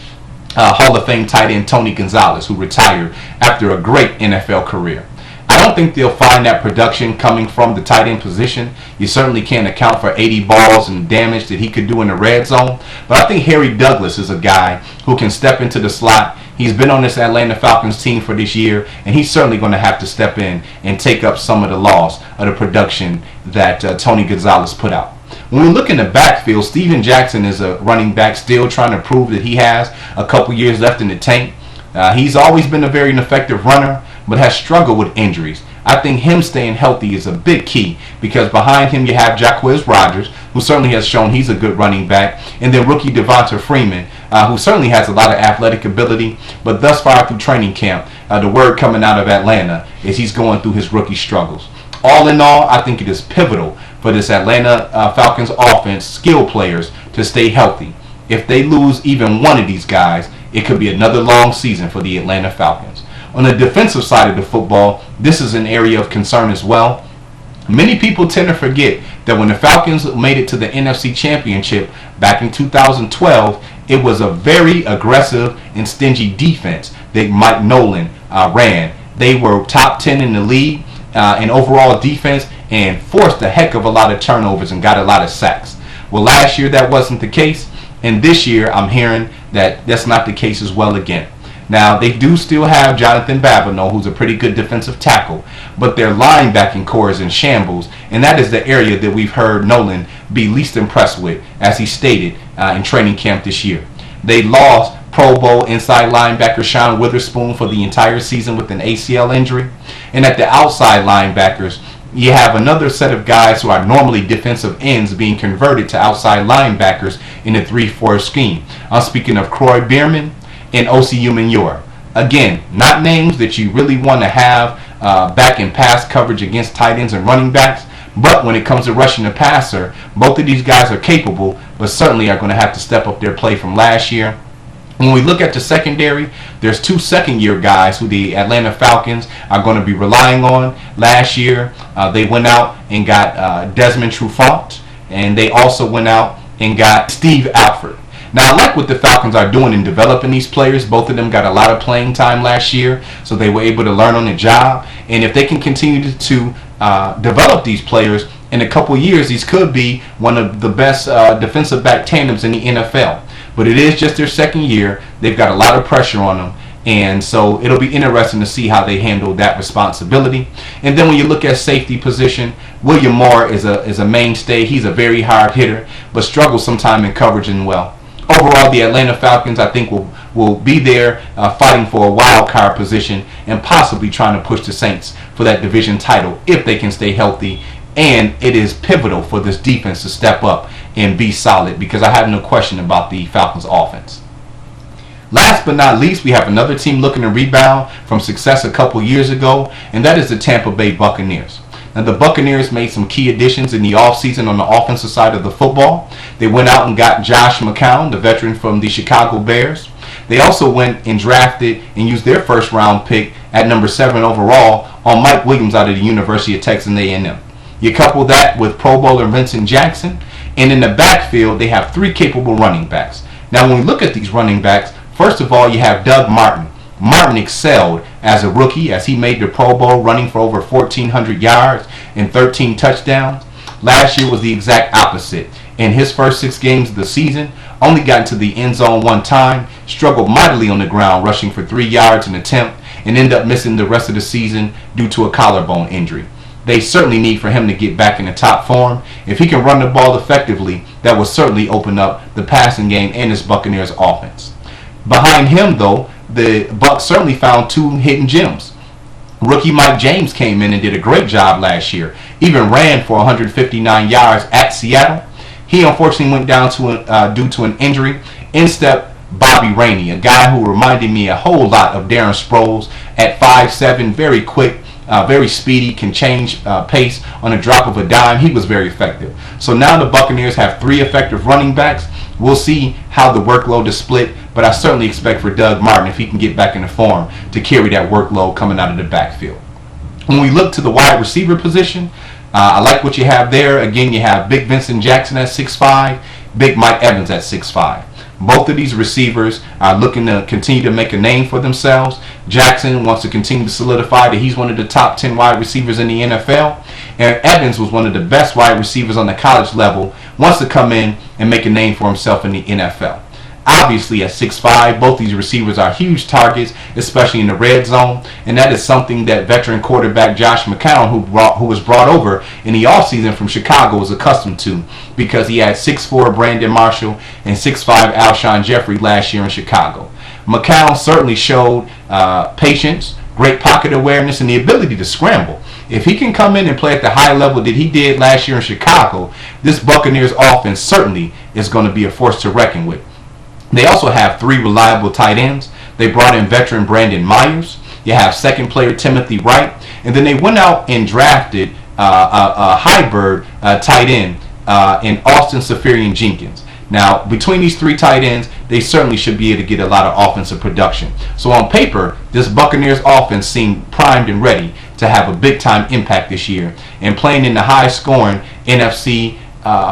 Hall of Fame tight end Tony Gonzalez, who retired after a great NFL career. I don't think they'll find that production coming from the tight end position. You certainly can't account for 80 balls and damage that he could do in the red zone. But I think Harry Douglas is a guy who can step into the slot. He's been on this Atlanta Falcons team for this year, and he's certainly going to have to step in and take up some of the loss of the production that Tony Gonzalez put out. When we look in the backfield, Steven Jackson is a running back still trying to prove that he has a couple years left in the tank. He's always been a very effective runner, but has struggled with injuries. I think him staying healthy is a big key, because behind him you have Jacquizz Rodgers, who certainly has shown he's a good running back, and then rookie Devonta Freeman, who certainly has a lot of athletic ability, but thus far through training camp, the word coming out of Atlanta is he's going through his rookie struggles. All in all, I think it is pivotal for this Atlanta Falcons offense skill players to stay healthy. If they lose even one of these guys, it could be another long season for the Atlanta Falcons. On the defensive side of the football, this is an area of concern as well. Many people tend to forget that when the Falcons made it to the NFC Championship back in 2012, it was a very aggressive and stingy defense that Mike Nolan ran. They were top 10 in the league in overall defense and forced a heck of a lot of turnovers and got a lot of sacks. Well, last year that wasn't the case, and this year I'm hearing that that's not the case as well again. Now, they do still have Jonathan Babineau, who's a pretty good defensive tackle, but their linebacking core is in shambles, and that is the area that we've heard Nolan be least impressed with, as he stated in training camp this year. They lost Pro Bowl inside linebacker Sean Witherspoon for the entire season with an ACL injury, and at the outside linebackers, you have another set of guys who are normally defensive ends being converted to outside linebackers in a 3-4 scheme. I'm speaking of Croy Bierman and Osi Umenyiora. Again, not names that you really want to have back in pass coverage against tight ends and running backs, but when it comes to rushing the passer, both of these guys are capable, but certainly are going to have to step up their play from last year. When we look at the secondary, there's 2 second-year guys who the Atlanta Falcons are going to be relying on. Last year, they went out and got Desmond Trufant, and they also went out and got Steve Alford. Now, I like what the Falcons are doing in developing these players. Both of them got a lot of playing time last year, so they were able to learn on the job. And if they can continue to develop these players, in a couple years, these could be one of the best defensive back tandems in the NFL. But it is just their second year. They've got a lot of pressure on them. And so it'll be interesting to see how they handle that responsibility. And then when you look at safety position, William Moore is a mainstay. He's a very hard hitter, but struggles sometime in coverage and well. Overall, the Atlanta Falcons, I think, will be there fighting for a wild card position and possibly trying to push the Saints for that division title if they can stay healthy. And it is pivotal for this defense to step up and be solid, because I have no question about the Falcons offense. Last but not least, we have another team looking to rebound from success a couple years ago, and that is the Tampa Bay Buccaneers. Now, the Buccaneers made some key additions in the offseason on the offensive side of the football. They went out and got Josh McCown, the veteran from the Chicago Bears. They also went and drafted and used their first-round pick at number 7 overall on Mike Williams out of the University of Texas A&M. You couple that with Pro Bowler Vincent Jackson, and in the backfield, they have 3 capable running backs. Now, when we look at these running backs, first of all, you have Doug Martin. Martin excelled as a rookie as he made the Pro Bowl, running for over 1,400 yards and 13 touchdowns. Last year was the exact opposite. In his first 6 games of the season, only got into the end zone 1 time, struggled mightily on the ground, rushing for 3 yards an attempt, and ended up missing the rest of the season due to a collarbone injury. they certainly need for him to get back in the top form. If he can run the ball effectively, that will certainly open up the passing game and this Buccaneers offense. Behind him, though, the Bucs certainly found two hidden gems. Rookie Mike James came in and did a great job last year. Even ran for 159 yards at Seattle. He unfortunately went down due to an injury. In stepped Bobby Rainey, a guy who reminded me a whole lot of Darren Sproles at 5'7", very quick, very speedy, can change pace on a drop of a dime. He was very effective. So now the Buccaneers have three effective running backs. We'll see how the workload is split, but I certainly expect for Doug Martin, if he can get back into form, to carry that workload coming out of the backfield. When we look to the wide receiver position, I like what you have there. Again, you have Big Vincent Jackson at 6'5", Big Mike Evans at 6'5". Both of these receivers are looking to continue to make a name for themselves. Jackson wants to continue to solidify that he's one of the top 10 wide receivers in the NFL. And Evans was one of the best wide receivers on the college level, wants to come in and make a name for himself in the NFL. Obviously, at 6'5", both these receivers are huge targets, especially in the red zone, and that is something that veteran quarterback Josh McCown, who was brought over in the offseason from Chicago, was accustomed to, because he had 6'4" Brandon Marshall and 6'5" Alshon Jeffrey last year in Chicago. McCown certainly showed patience, great pocket awareness, and the ability to scramble. If he can come in and play at the high level that he did last year in Chicago, this Buccaneers offense certainly is going to be a force to reckon with. They also have three reliable tight ends. They brought in veteran Brandon Myers. You have second player Timothy Wright. And then they went out and drafted a hybrid tight end in Austin Seferian Jenkins. Now, between these three tight ends, they certainly should be able to get a lot of offensive production. So on paper, this Buccaneers offense seemed primed and ready to have a big-time impact this year. And playing in the high-scoring NFC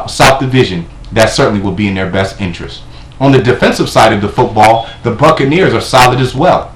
South Division, that certainly will be in their best interest. On the defensive side of the football, the Buccaneers are solid as well.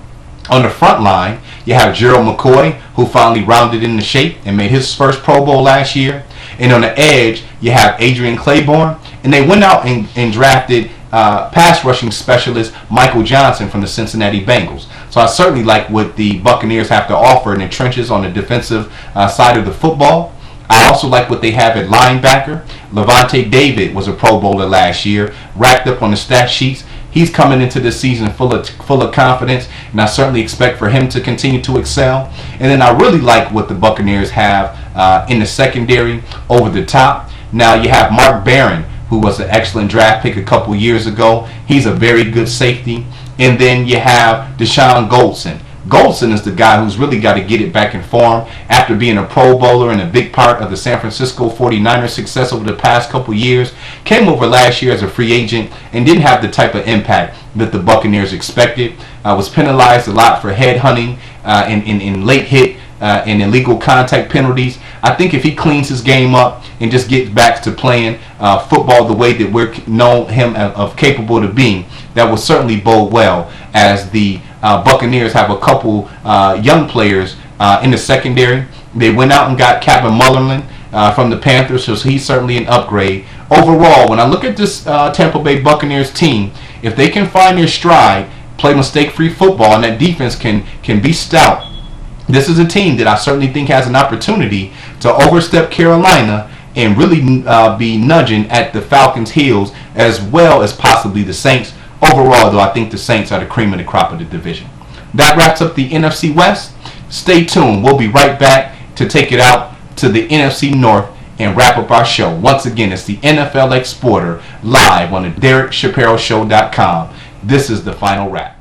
On the front line, you have Gerald McCoy, who finally rounded into shape and made his first Pro Bowl last year. And on the edge, you have Adrian Claiborne. And they went out and drafted pass rushing specialist Michael Johnson from the Cincinnati Bengals. So I certainly like what the Buccaneers have to offer in the trenches on the defensive side of the football. I also like what they have at linebacker. Levante David was a Pro Bowler last year, racked up on the stat sheets. He's coming into this season full of confidence, and I certainly expect for him to continue to excel. And then I really like what the Buccaneers have in the secondary over the top. Now you have Mark Barron, who was an excellent draft pick a couple years ago. He's a very good safety. And then you have Deshaun Goldson. Goldson is the guy who's really got to get it back in form after being a Pro Bowler and a big part of the San Francisco 49ers success over the past couple years. Came over last year as a free agent and didn't have the type of impact that the Buccaneers expected. Was penalized a lot for headhunting in late hit and illegal contact penalties. I think if he cleans his game up and just gets back to playing football the way that we're known him of capable to being, that will certainly bode well as the Buccaneers have a couple young players in the secondary. They went out and got Kevin Mullerlin from the Panthers, so he's certainly an upgrade. Overall, when I look at this Tampa Bay Buccaneers team, if they can find their stride, play mistake-free football, and that defense can be stout, this is a team that I certainly think has an opportunity to overstep Carolina and really be nudging at the Falcons' heels, as well as possibly the Saints. Overall, though, I think the Saints are the cream of the crop of the division. That wraps up the NFC West. Stay tuned. We'll be right back to take it out to the NFC North and wrap up our show. Once again, it's the NFL Exporter live on the DerekShapiroShow.com. This is the final wrap.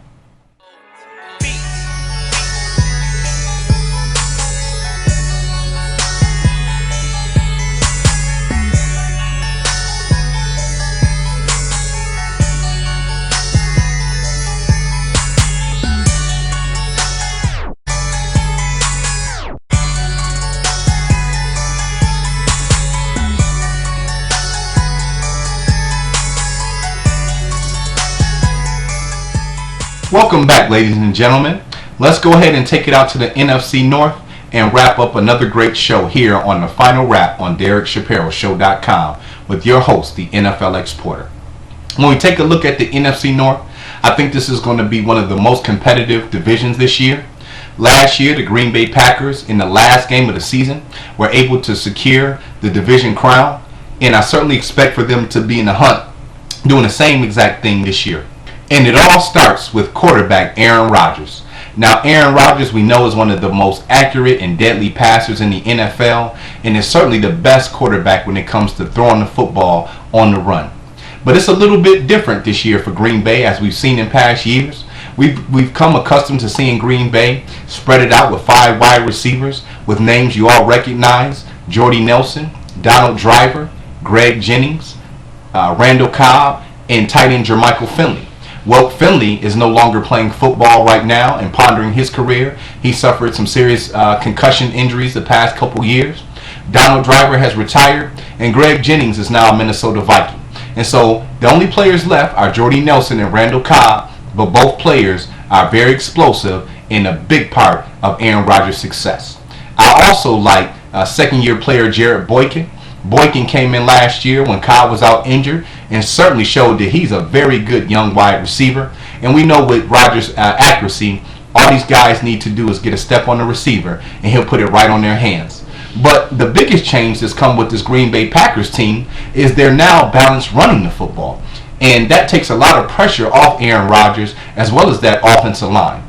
Welcome back, ladies and gentlemen. Let's go ahead and take it out to the NFC North and wrap up another great show here on the final wrap on DerekShapiroShow.com with your host, the NFL Exporter. When we take a look at the NFC North, I think this is going to be one of the most competitive divisions this year. Last year, the Green Bay Packers, in the last game of the season, were able to secure the division crown, and I certainly expect for them to be in the hunt doing the same exact thing this year. And it all starts with quarterback Aaron Rodgers. Now, Aaron Rodgers, we know, is one of the most accurate and deadly passers in the NFL, and is certainly the best quarterback when it comes to throwing the football on the run. But it's a little bit different this year for Green Bay, as we've seen in past years. We've come accustomed to seeing Green Bay spread it out with 5 wide receivers with names you all recognize: Jordy Nelson, Donald Driver, Greg Jennings, Randall Cobb, and tight end Jermichael Finley. Well, Finley is no longer playing football right now and pondering his career. He suffered some serious concussion injuries the past couple years. Donald Driver has retired, and Greg Jennings is now a Minnesota Viking. And so the only players left are Jordy Nelson and Randall Cobb, but both players are very explosive and a big part of Aaron Rodgers' success. I also like second-year player Jared Boykin. Boykin came in last year when Cobb was out injured and certainly showed that he's a very good young wide receiver. And we know with Rodgers' accuracy, all these guys need to do is get a step on the receiver and he'll put it right on their hands. But the biggest change that's come with this Green Bay Packers team is they're now balanced running the football. And that takes a lot of pressure off Aaron Rodgers as well as that offensive line.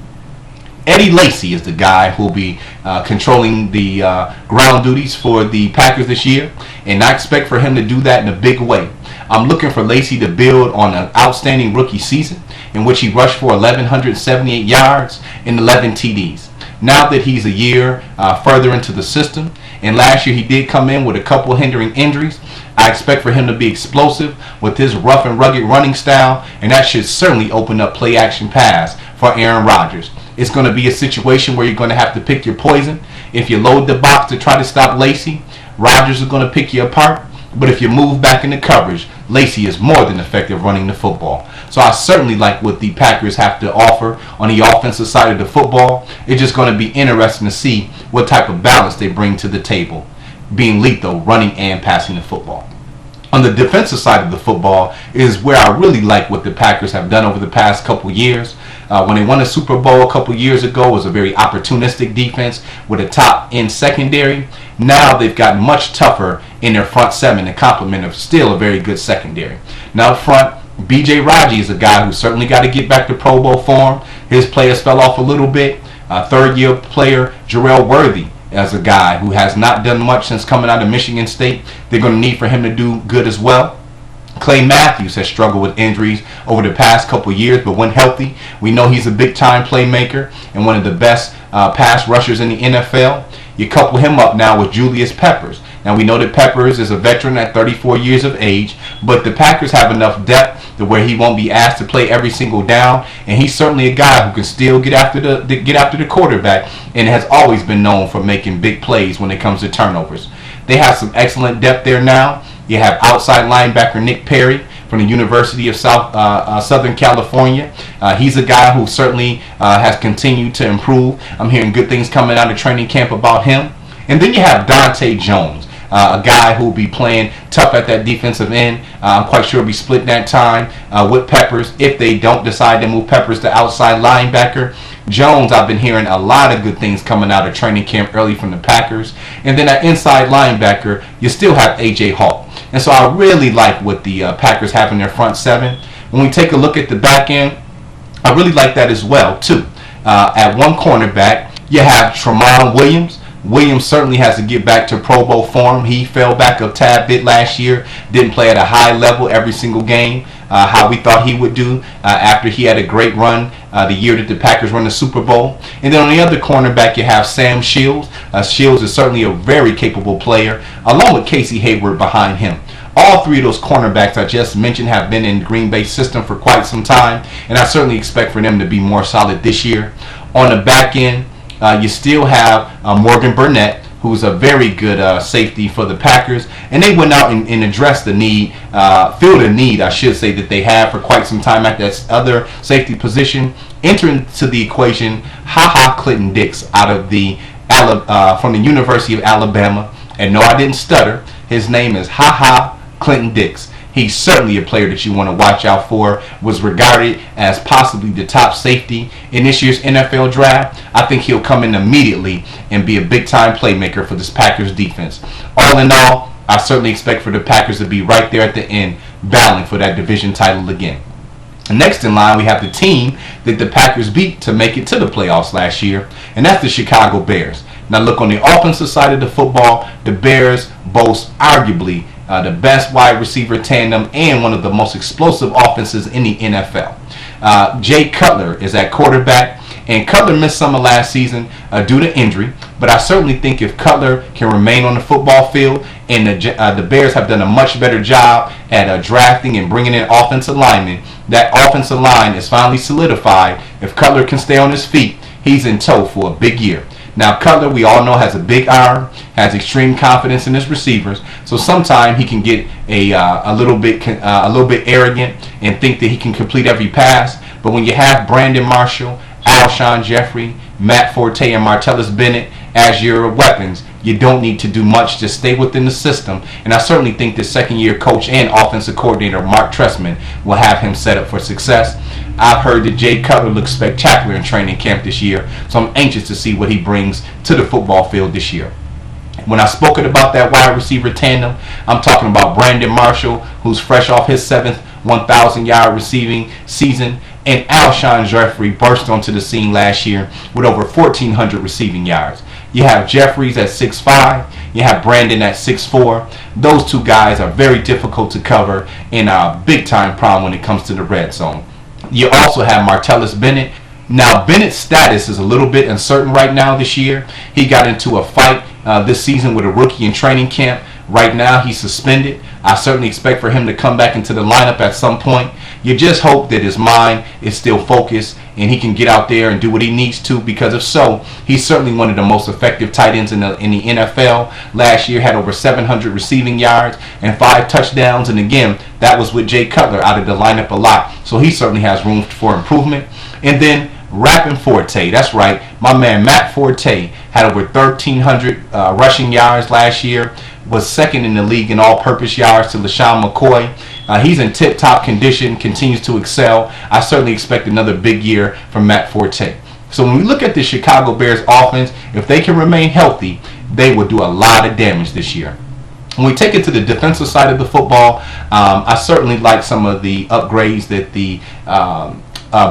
Eddie Lacy is the guy who will be controlling the ground duties for the Packers this year, and I expect for him to do that in a big way. I'm looking for Lacy to build on an outstanding rookie season in which he rushed for 1,178 yards and 11 TDs. Now that he's a year further into the system, and last year he did come in with a couple hindering injuries, I expect for him to be explosive with his rough and rugged running style, and that should certainly open up play-action pass for Aaron Rodgers. It's going to be a situation where you're going to have to pick your poison. If you load the box to try to stop Lacy, Rodgers is going to pick you apart. But if you move back into coverage, Lacy is more than effective running the football. So I certainly like what the Packers have to offer on the offensive side of the football. It's just going to be interesting to see what type of balance they bring to the table, being lethal, running and passing the football. On the defensive side of the football is where I really like what the Packers have done over the past couple years. When they won the Super Bowl a couple years ago, it was a very opportunistic defense with a top-end secondary. Now they've gotten much tougher in their front seven to complement of still a very good secondary. Now up front, B.J. Raji is a guy who certainly got to get back to Pro Bowl form. His players fell off a little bit. Third-year player Jarrell Worthy as a guy who has not done much since coming out of Michigan State. They're going to need for him to do good as well. Clay Matthews has struggled with injuries over the past couple years, but when healthy, we know he's a big-time playmaker and one of the best pass rushers in the NFL. You couple him up now with Julius Peppers. Now, we know that Peppers is a veteran at 34 years of age, but the Packers have enough depth to where he won't be asked to play every single down, and he's certainly a guy who can still get after the quarterback and has always been known for making big plays when it comes to turnovers. They have some excellent depth there now. You have outside linebacker Nick Perry from the University of Southern California. He's a guy who certainly has continued to improve. I'm hearing good things coming out of training camp about him. And then you have Dante Jones, a guy who will be playing tough at that defensive end. I'm quite sure he'll be splitting that time with Peppers if they don't decide to move Peppers to outside linebacker. Jones, I've been hearing a lot of good things coming out of training camp early from the Packers. And then at inside linebacker, you still have A.J. Hawk. And so I really like what the Packers have in their front seven. When we take a look at the back end, I really like that as well, too. At one cornerback, you have Tramon Williams. Williams certainly has to get back to Pro Bowl form. He fell back a tad bit last year, didn't play at a high level every single game, how we thought he would do after he had a great run the year that the Packers won the Super Bowl. And then on the other cornerback, you have Sam Shields. Shields is certainly a very capable player, along with Casey Hayward behind him. All three of those cornerbacks I just mentioned have been in the Green Bay system for quite some time, and I certainly expect for them to be more solid this year. On the back end, you still have Morgan Burnett, who's a very good safety for the Packers. And they went out and addressed the need, filled a need, I should say, that they had for quite some time at that other safety position. Entering to the equation, Clinton Dix out of from the University of Alabama. And no, I didn't stutter. His name is Clinton Dix. He's certainly a player that you want to watch out for. Was regarded as possibly the top safety in this year's NFL draft. I think he'll come in immediately and be a big-time playmaker for this Packers defense. All in all, I certainly expect for the Packers to be right there at the end, battling for that division title again. Next in line, we have the team that the Packers beat to make it to the playoffs last year, and that's the Chicago Bears. Now look, on the offensive side of the football, the Bears boast arguably the best wide receiver tandem and one of the most explosive offenses in the NFL. Jay Cutler is at quarterback, and Cutler missed some of last season due to injury, but I certainly think if Cutler can remain on the football field, and the Bears have done a much better job at drafting and bringing in offensive linemen, that offensive line is finally solidified. If Cutler can stay on his feet, he's in tow for a big year. Now Cutler, we all know, has a big arm, has extreme confidence in his receivers, so sometimes he can get a little bit arrogant and think that he can complete every pass. But when you have Brandon Marshall, Alshon Jeffrey, Matt Forte, and Martellus Bennett as your weapons, you don't need to do much. Just stay within the system. And I certainly think the second-year coach and offensive coordinator Mark Trestman will have him set up for success. I've heard that Jay Cutler looks spectacular in training camp this year, so I'm anxious to see what he brings to the football field this year. When I spoken about that wide receiver tandem, I'm talking about Brandon Marshall, who's fresh off his 7th 1,000-yard receiving season, and Alshon Jeffrey burst onto the scene last year with over 1,400 receiving yards. You have Jeffries at 6'5", you have Brandon at 6'4". Those two guys are very difficult to cover and are a big-time problem when it comes to the red zone. You also have Martellus Bennett. Now, Bennett's status is a little bit uncertain right now this year. He got into a fight this season with a rookie in training camp. Right now, he's suspended. I certainly expect for him to come back into the lineup at some point. You just hope that his mind is still focused and he can get out there and do what he needs to, because if so, he's certainly one of the most effective tight ends in the NFL. Last year had over 700 receiving yards and 5 touchdowns, and again, that was with Jay Cutler out of the lineup a lot, so he certainly has room for improvement. And then Rappin' Forte, that's right, my man Matt Forte had over 1,300 rushing yards last year, was second in the league in all-purpose yards to LaShawn McCoy. He's in tip-top condition, continues to excel. I certainly expect another big year from Matt Forte. So when we look at the Chicago Bears offense, if they can remain healthy, they will do a lot of damage this year. When we take it to the defensive side of the football, I certainly like some of the upgrades that the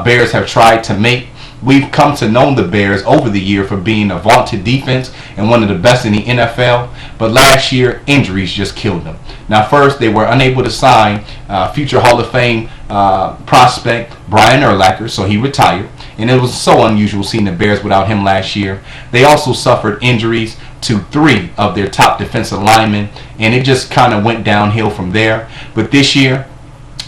Bears have tried to make. We've come to know the Bears over the year for being a vaunted defense and one of the best in the NFL, but last year injuries just killed them. Now first, they were unable to sign future Hall of Fame prospect Brian Urlacher, so he retired, and it was so unusual seeing the Bears without him last year. They also suffered injuries to 3 of their top defensive linemen, and it just kind of went downhill from there. But this year,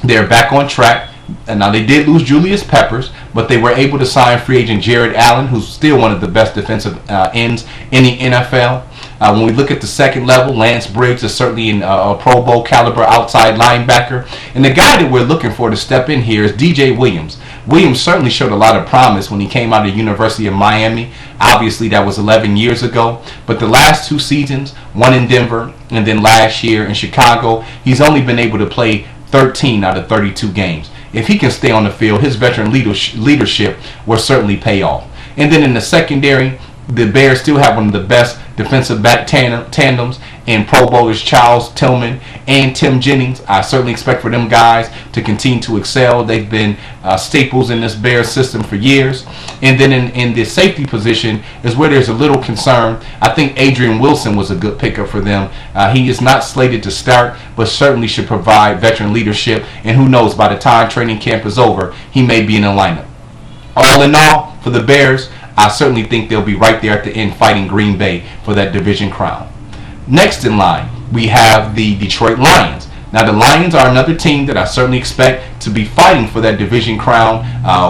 they're back on track. And now they did lose Julius Peppers, but they were able to sign free agent Jared Allen, who's still one of the best defensive ends in the NFL. When we look at the second level, Lance Briggs is certainly a Pro Bowl caliber outside linebacker. And the guy that we're looking for to step in here is DJ Williams. Williams certainly showed a lot of promise when he came out of the University of Miami. Obviously, that was 11 years ago. But the last 2 seasons, one in Denver and then last year in Chicago, he's only been able to play 13 out of 32 games. If he can stay on the field, his veteran leadership will certainly pay off. And then in the secondary, the Bears still have one of the best defensive back tandems in Pro Bowlers Charles Tillman and Tim Jennings. I certainly expect for them guys to continue to excel. They've been staples in this Bears system for years. And then in the safety position is where there's a little concern. I think Adrian Wilson was a good pickup for them. He is not slated to start, but certainly should provide veteran leadership. And who knows, by the time training camp is over, he may be in the lineup. All in all, for the Bears, I certainly think they'll be right there at the end fighting Green Bay for that division crown. Next in line, we have the Detroit Lions. Now, the Lions are another team that I certainly expect to be fighting for that division crown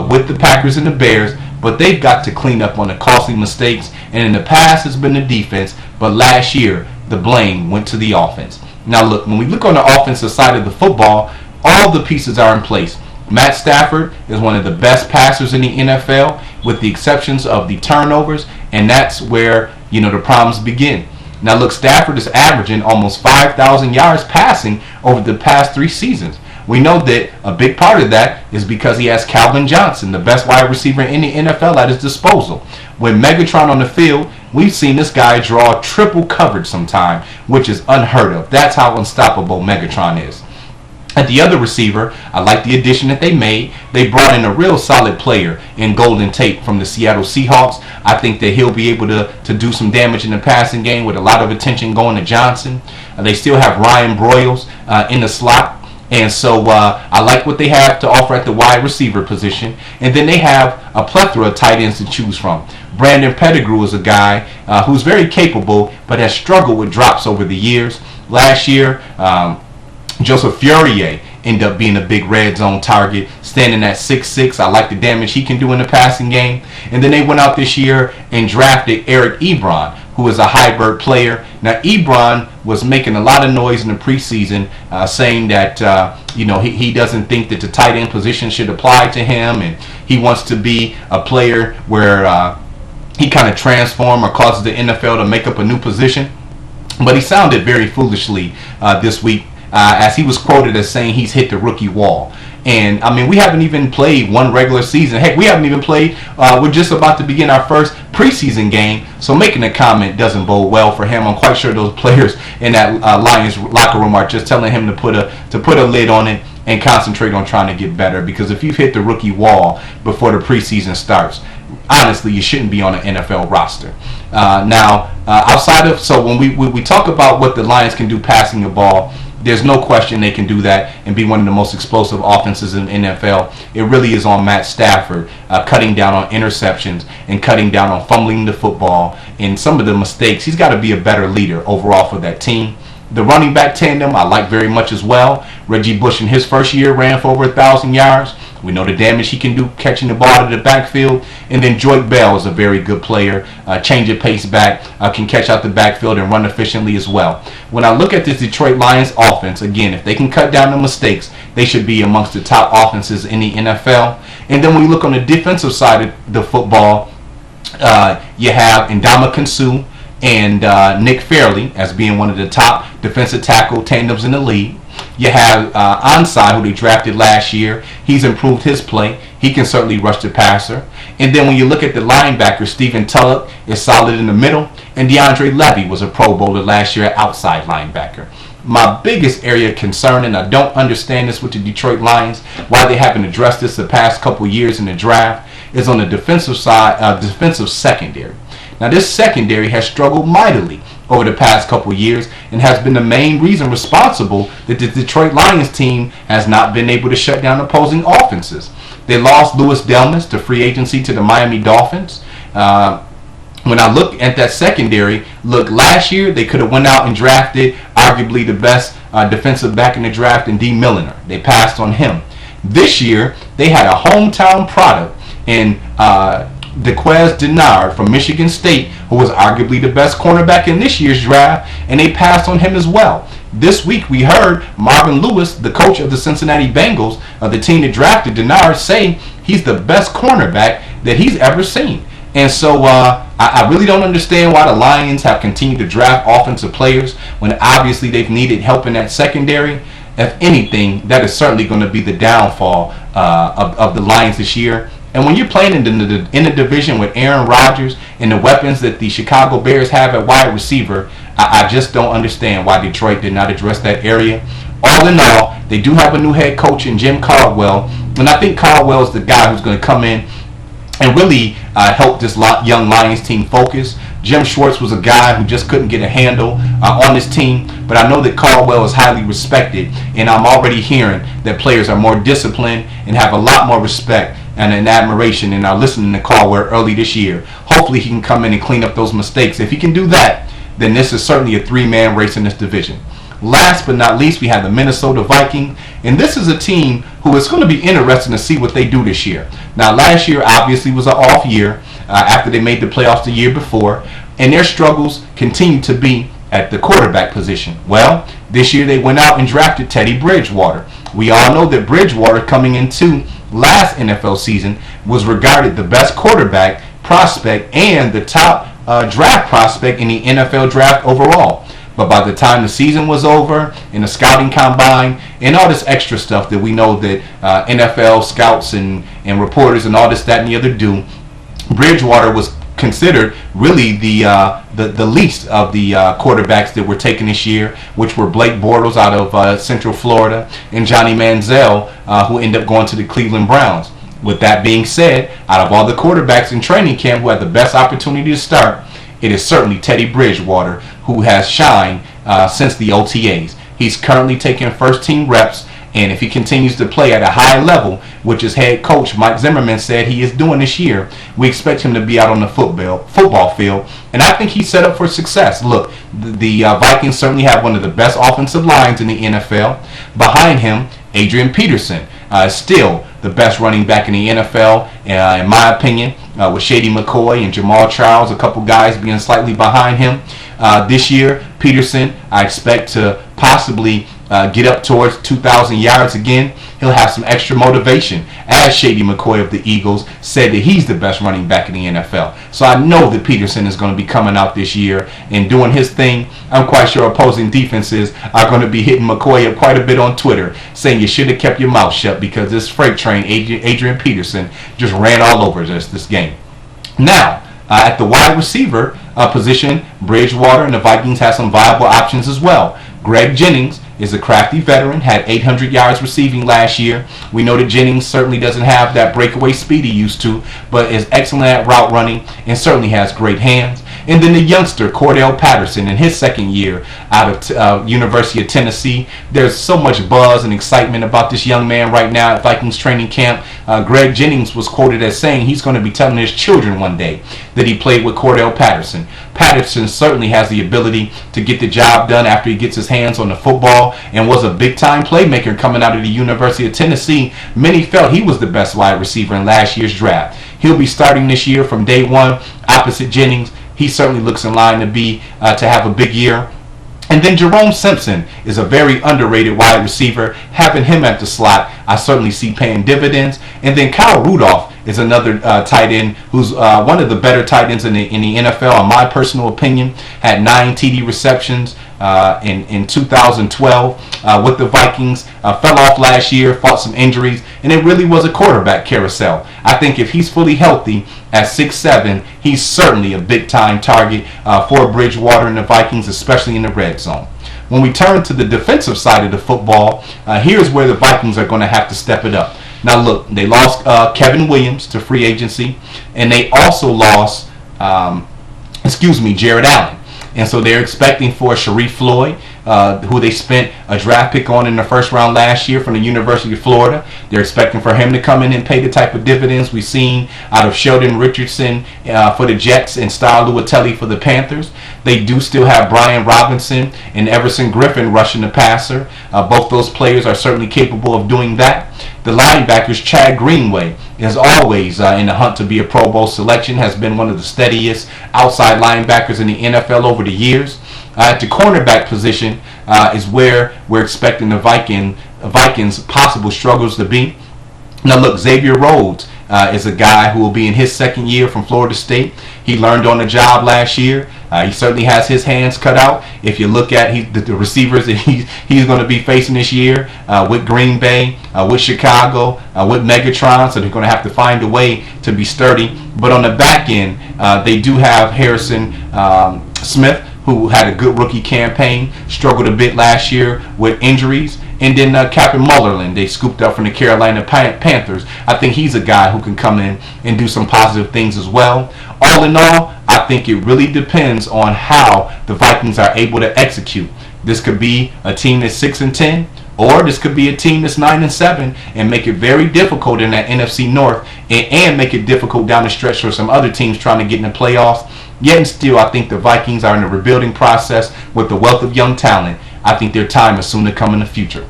with the Packers and the Bears, but they've got to clean up on the costly mistakes, and in the past it's been the defense, but last year the blame went to the offense. Now look, when we look on the offensive side of the football, all the pieces are in place. Matt Stafford is one of the best passers in the NFL, with the exceptions of the turnovers, and that's where the problems begin. Now look, Stafford is averaging almost 5,000 yards passing over the past 3 seasons. We know that a big part of that is because he has Calvin Johnson, the best wide receiver in the NFL, at his disposal. When Megatron on the field, we've seen this guy draw triple coverage sometime, which is unheard of. That's how unstoppable Megatron is. At the other receiver, I like the addition that they made. They brought in a real solid player in Golden Tate from the Seattle Seahawks. I think that he'll be able to do some damage in the passing game with a lot of attention going to Johnson. They still have Ryan Broyles in the slot. And so I like what they have to offer at the wide receiver position. And then they have a plethora of tight ends to choose from. Brandon Pettigrew is a guy who's very capable but has struggled with drops over the years. Last year, Joseph Fourier ended up being a big red zone target, standing at 6'6". I like the damage he can do in the passing game. And then they went out this year and drafted Eric Ebron, who is a hybrid player. Now, Ebron was making a lot of noise in the preseason, saying that he doesn't think that the tight end position should apply to him, and he wants to be a player where he kind of transforms or causes the NFL to make up a new position. But he sounded very foolishly this week, as he was quoted as saying he's hit the rookie wall. And I mean, we haven't even played one regular season. Heck, we haven't even played. We're just about to begin our first preseason game. So making a comment doesn't bode well for him. I'm quite sure those players in that Lions locker room are just telling him to put a lid on it and concentrate on trying to get better. Because if you've hit the rookie wall before the preseason starts, honestly, you shouldn't be on an NFL roster. So when we talk about what the Lions can do passing the ball, there's no question they can do that and be one of the most explosive offenses in the NFL. It really is on Matt Stafford cutting down on interceptions and cutting down on fumbling the football and some of the mistakes. He's got to be a better leader overall for that team. The running back tandem I like very much as well. Reggie Bush in his first year ran for over 1,000 yards. We know the damage he can do catching the ball out of the backfield. And then Joyke Bell is a very good player. Change of pace back, can catch out the backfield and run efficiently as well. When I look at this Detroit Lions offense, again, if they can cut down the mistakes, they should be amongst the top offenses in the NFL. And then when you look on the defensive side of the football, you have Ndamukong Suh and Nick Fairley as being one of the top defensive tackle tandems in the league. You have Ansai, who they drafted last year. He's improved his play. He can certainly rush the passer. And then when you look at the linebacker, Stephen Tulloch is solid in the middle. And DeAndre Levy was a Pro Bowler last year at outside linebacker. My biggest area of concern, and I don't understand this with the Detroit Lions, why they haven't addressed this the past couple years in the draft, is on the defensive side, defensive secondary. Now, this secondary has struggled mightily over the past couple years and has been the main reason responsible that the Detroit Lions team has not been able to shut down opposing offenses. They lost Louis Delmas to free agency to the Miami Dolphins. When I look at that secondary, last year they could have went out and drafted arguably the best defensive back in the draft in D. Milliner. They passed on him. This year they had a hometown product in Dequez Denard from Michigan State, who was arguably the best cornerback in this year's draft, and they passed on him as well. This week we heard Marvin Lewis, the coach of the Cincinnati Bengals, the team that drafted Denard, say he's the best cornerback that he's ever seen. And so I really don't understand why the Lions have continued to draft offensive players when obviously they've needed help in that secondary. If anything, that is certainly going to be the downfall of the Lions this year. And when you're playing in the division with Aaron Rodgers and the weapons that the Chicago Bears have at wide receiver, I just don't understand why Detroit did not address that area. All in all, they do have a new head coach in Jim Caldwell, and I think Caldwell is the guy who's going to come in and really help this young Lions team focus. Jim Schwartz was a guy who just couldn't get a handle on this team, but I know that Caldwell is highly respected, and I'm already hearing that players are more disciplined and have a lot more respect and an admiration, and are listening to Caldwell early this year. Hopefully he can come in and clean up those mistakes. If he can do that, then this is certainly a three-man race in this division. Last but not least, we have the Minnesota Vikings, and this is a team who is going to be interesting to see what they do this year. Now, last year obviously was an off year after they made the playoffs the year before, and their struggles continue to be at the quarterback position. Well, this year they went out and drafted Teddy Bridgewater. We all know that Bridgewater, coming into last NFL season, was regarded the best quarterback prospect and the top draft prospect in the NFL draft overall. But by the time the season was over, and the scouting combine, and all this extra stuff that we know that NFL scouts and reporters and all this, that, and the other do, Bridgewater was considered really the least of the quarterbacks that were taken this year, which were Blake Bortles out of Central Florida and Johnny Manziel, who ended up going to the Cleveland Browns. With that being said, out of all the quarterbacks in training camp who had the best opportunity to start, it is certainly Teddy Bridgewater who has shined since the OTAs. He's currently taking first-team reps, and if he continues to play at a high level, which his head coach Mike Zimmerman said he is doing this year, we expect him to be out on the football field, and I think he's set up for success. Look, the Vikings certainly have one of the best offensive lines in the NFL. Behind him, Adrian Peterson is still the best running back in the NFL, in my opinion, with Shady McCoy and Jamal Charles, a couple guys being slightly behind him. This year, Peterson, I expect to possibly get up towards 2,000 yards again. He'll have some extra motivation, as Shady McCoy of the Eagles said that he's the best running back in the NFL. So I know that Peterson is going to be coming out this year and doing his thing. I'm quite sure opposing defenses are going to be hitting McCoy up quite a bit on Twitter, saying you should have kept your mouth shut because this freight train, Adrian Peterson, just ran all over this game. Now, at the wide receiver position, Bridgewater and the Vikings have some viable options as well. Greg Jennings is a crafty veteran, had 800 yards receiving last year. We know that Jennings certainly doesn't have that breakaway speed he used to, but is excellent at route running and certainly has great hands. And then the youngster, Cordell Patterson, in his second year out of University of Tennessee. There's so much buzz and excitement about this young man right now at Vikings training camp. Greg Jennings was quoted as saying he's going to be telling his children one day that he played with Cordell Patterson. Patterson certainly has the ability to get the job done after he gets his hands on the football and was a big-time playmaker coming out of the University of Tennessee. Many felt he was the best wide receiver in last year's draft. He'll be starting this year from day one opposite Jennings. He certainly looks in line to have a big year. And then Jerome Simpson is a very underrated wide receiver. Having him at the slot, I certainly see paying dividends. And then Kyle Rudolph is another tight end who's one of the better tight ends in the NFL, in my personal opinion. Had 9 TD receptions in 2012 with the Vikings. Fell off last year, fought some injuries, and it really was a quarterback carousel. I think if he's fully healthy at 6'7", he's certainly a big-time target for Bridgewater and the Vikings, especially in the red zone. When we turn to the defensive side of the football, here's where the Vikings are going to have to step it up. Now look, they lost Kevin Williams to free agency, and they also lost, Jared Allen. And so they're expecting for Sharif Floyd, who they spent a draft pick on in the first round last year from the University of Florida. They're expecting for him to come in and pay the type of dividends we've seen out of Sheldon Richardson for the Jets and Star Luatelli for the Panthers. They do still have Brian Robinson and Everson Griffin rushing the passer. Both those players are certainly capable of doing that. The linebackers, Chad Greenway, is always in the hunt to be a Pro Bowl selection, has been one of the steadiest outside linebackers in the NFL over the years. At the cornerback position is where we're expecting the Vikings' possible struggles to be. Now look, Xavier Rhodes is a guy who will be in his second year from Florida State. He learned on the job last year. He certainly has his hands cut out. If you look at the receivers that he's going to be facing this year with Green Bay, with Chicago, with Megatron, so they're going to have to find a way to be sturdy. But on the back end, they do have Harrison Smith, who had a good rookie campaign, struggled a bit last year with injuries. And then Captain Mullerland, they scooped up from the Carolina Panthers. I think he's a guy who can come in and do some positive things as well. All in all, I think it really depends on how the Vikings are able to execute. This could be a team that's 6-10, or this could be a team that's 9-7, and make it very difficult in that NFC North, and make it difficult down the stretch for some other teams trying to get in the playoffs. Yet and still, I think the Vikings are in a rebuilding process with the wealth of young talent. I think their time is soon to come in the future.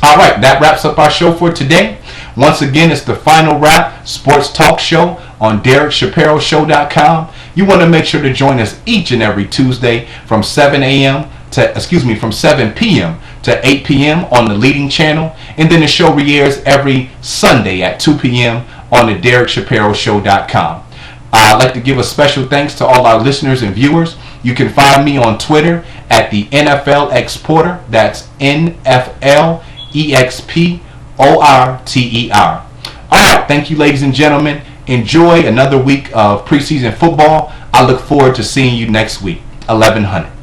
All right, that wraps up our show for today. Once again, it's the Final Wrap Sports Talk Show on DerekShapiroShow.com. You want to make sure to join us each and every Tuesday from 7 p.m. to 8 p.m. on the leading channel, and then the show re-airs every Sunday at 2 p.m. on the DerekShapiroShow.com. I'd like to give a special thanks to all our listeners and viewers. You can find me on Twitter at the NFLExporter. That's NFLExporter. Alright, thank you, ladies and gentlemen. Enjoy another week of preseason football. I look forward to seeing you next week. 1100.